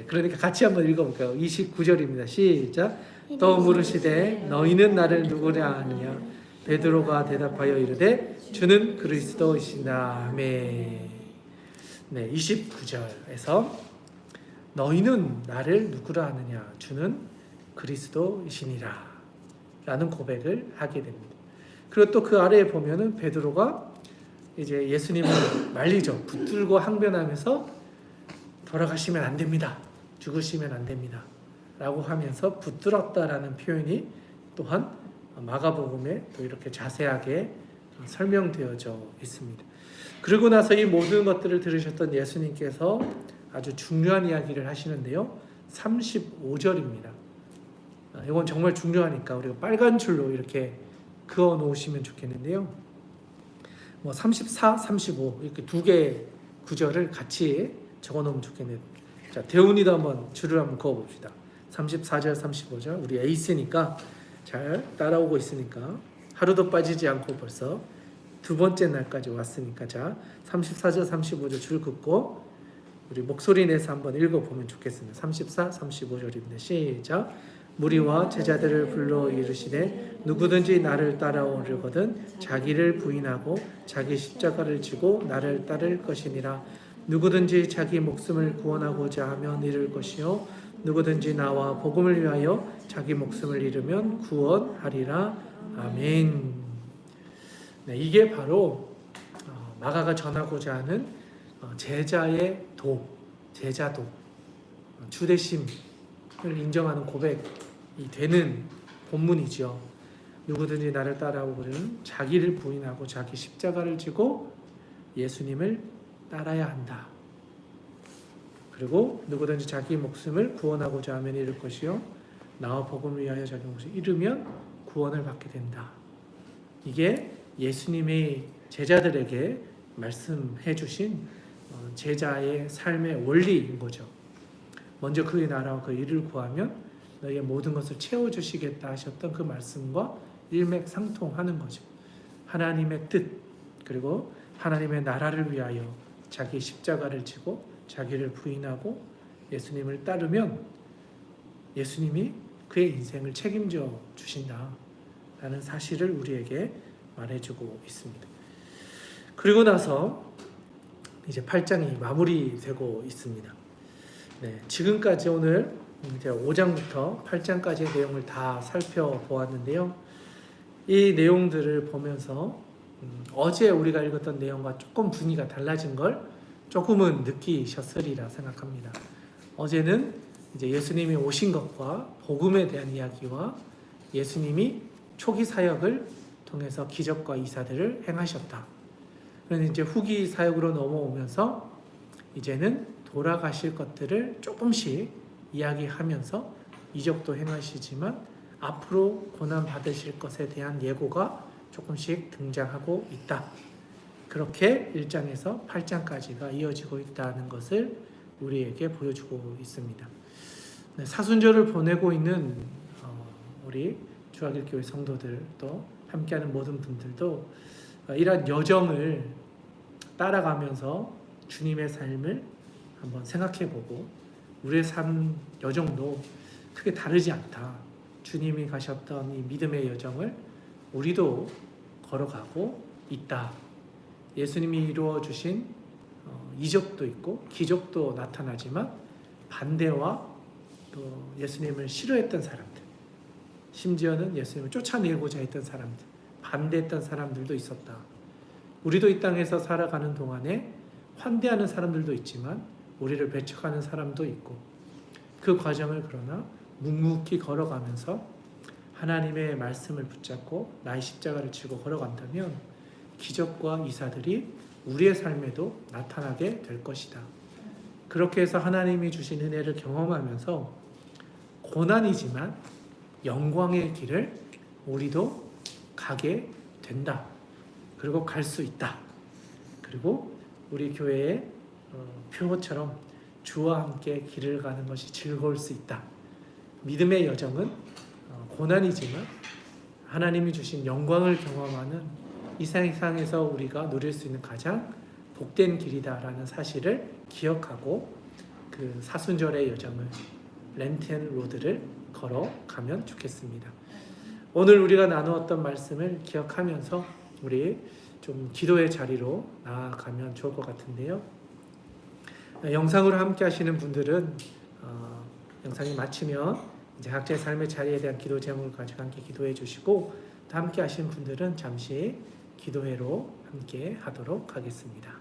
그러니까 같이 한번 읽어볼까요? 29절입니다. 시작. 또 물으시되 너희는 나를 누구냐 하느냐. 베드로가 대답하여 이르되 주는 그리스도이시다. 아멘. 29절에서 너희는 나를 누구라 하느냐. 주는 그리스도이시니라. 라는 고백을 하게 됩니다. 그리고 또 그 아래에 보면은 베드로가 이제 예수님을 말리죠. 붙들고 항변하면서 돌아가시면 안 됩니다. 죽으시면 안 됩니다. 라고 하면서 붙들었다라는 표현이 또한 마가복음에 또 이렇게 자세하게 설명되어져 있습니다. 그리고 나서 이 모든 것들을 들으셨던 예수님께서 아주 중요한 이야기를 하시는데요. 35절입니다. 이건 정말 중요하니까 우리가 빨간 줄로 이렇게 그어 놓으시면 좋겠는데요. 34, 35 이렇게 두 개의 구절을 같이 적어놓으면 좋겠네요. 자, 대운이도 한번 줄을 한번 그어봅시다. 34절, 35절 우리 에이스니까 잘 따라오고 있으니까 하루도 빠지지 않고 벌써 두 번째 날까지 왔으니까 자 34절, 35절 줄 긋고 우리 목소리 내서 한번 읽어보면 좋겠습니다. 34, 35절입니다. 시작. 무리와 제자들을 불러 이르시되 누구든지 나를 따라오려거든 자기를 부인하고 자기 십자가를 지고 나를 따를 것이니라. 누구든지 자기 목숨을 구원하고자 하면 잃을 것이요 누구든지 나와 복음을 위하여 자기 목숨을 잃으면 구원하리라. 아멘. 네, 이게 바로 마가가 전하고자 하는 제자의 도, 제자도, 주대심을 인정하는 고백이 되는 본문이죠. 누구든지 나를 따라오거든 자기를 부인하고 자기 십자가를 지고 예수님을 따라야 한다. 그리고 누구든지 자기 목숨을 구원하고자 하면 잃을 것이요 나와 복음을 위하여 자기 목숨을 잃으면 구원을 받게 된다. 이게 예수님의 제자들에게 말씀해 주신 제자의 삶의 원리인 거죠. 먼저 그의 나라와 그 일을 구하면 너희의 모든 것을 채워주시겠다 하셨던 그 말씀과 일맥상통하는 거죠. 하나님의 뜻 그리고 하나님의 나라를 위하여 자기 십자가를 지고 자기를 부인하고 예수님을 따르면 예수님이 그의 인생을 책임져 주신다라는 사실을 우리에게 말해주고 있습니다. 그리고 나서 이제 8장이 마무리되고 있습니다. 네, 지금까지 오늘 제가 5장부터 8장까지의 내용을 다 살펴보았는데요. 이 내용들을 보면서 어제 우리가 읽었던 내용과 조금 분위기가 달라진 걸 조금은 느끼셨으리라 생각합니다. 어제는 이제 예수님이 오신 것과 복음에 대한 이야기와 예수님이 초기 사역을 통해서 기적과 이사들을 행하셨다. 그런데 이제 후기 사역으로 넘어오면서 이제는 돌아가실 것들을 조금씩 이야기하면서 이적도 행하시지만 앞으로 고난 받으실 것에 대한 예고가 조금씩 등장하고 있다. 그렇게 1장에서 8장까지가 이어지고 있다는 것을 우리에게 보여주고 있습니다. 네, 사순절을 보내고 있는 우리 주하길교회 성도들도 함께하는 모든 분들도 이러한 여정을 따라가면서 주님의 삶을 한번 생각해보고 우리의 삶 여정도 크게 다르지 않다. 주님이 가셨던 이 믿음의 여정을 우리도 걸어가고 있다. 예수님이 이루어 주신 이적도 있고 기적도 나타나지만 반대와 또 예수님을 싫어했던 사람들, 심지어는 예수님을 쫓아내고자 했던 사람들, 반대했던 사람들도 있었다. 우리도 이 땅에서 살아가는 동안에 환대하는 사람들도 있지만 우리를 배척하는 사람도 있고 그 과정을 그러나 묵묵히 걸어가면서 하나님의 말씀을 붙잡고 나의 십자가를 지고 걸어간다면 기적과 이사들이 우리의 삶에도 나타나게 될 것이다. 그렇게 해서 하나님이 주신 은혜를 경험하면서 고난이지만 영광의 길을 우리도 가게 된다. 그리고 갈 수 있다. 그리고 우리 교회의 표어처럼 주와 함께 길을 가는 것이 즐거울 수 있다. 믿음의 여정은 고난이지만 하나님이 주신 영광을 경험하는 이 세상에서 우리가 누릴 수 있는 가장 복된 길이다라는 사실을 기억하고 그 사순절의 여정을 렌텐 로드를 걸어가면 좋겠습니다. 오늘 우리가 나누었던 말씀을 기억하면서 우리 좀 기도의 자리로 나아가면 좋을 것 같은데요. 영상으로 함께 하시는 분들은 영상이 마치면 이제 각자의 삶의 자리에 대한 기도 제목을 가지고 함께 기도해 주시고 또 함께 하시는 분들은 잠시 기도회로 함께 하도록 하겠습니다.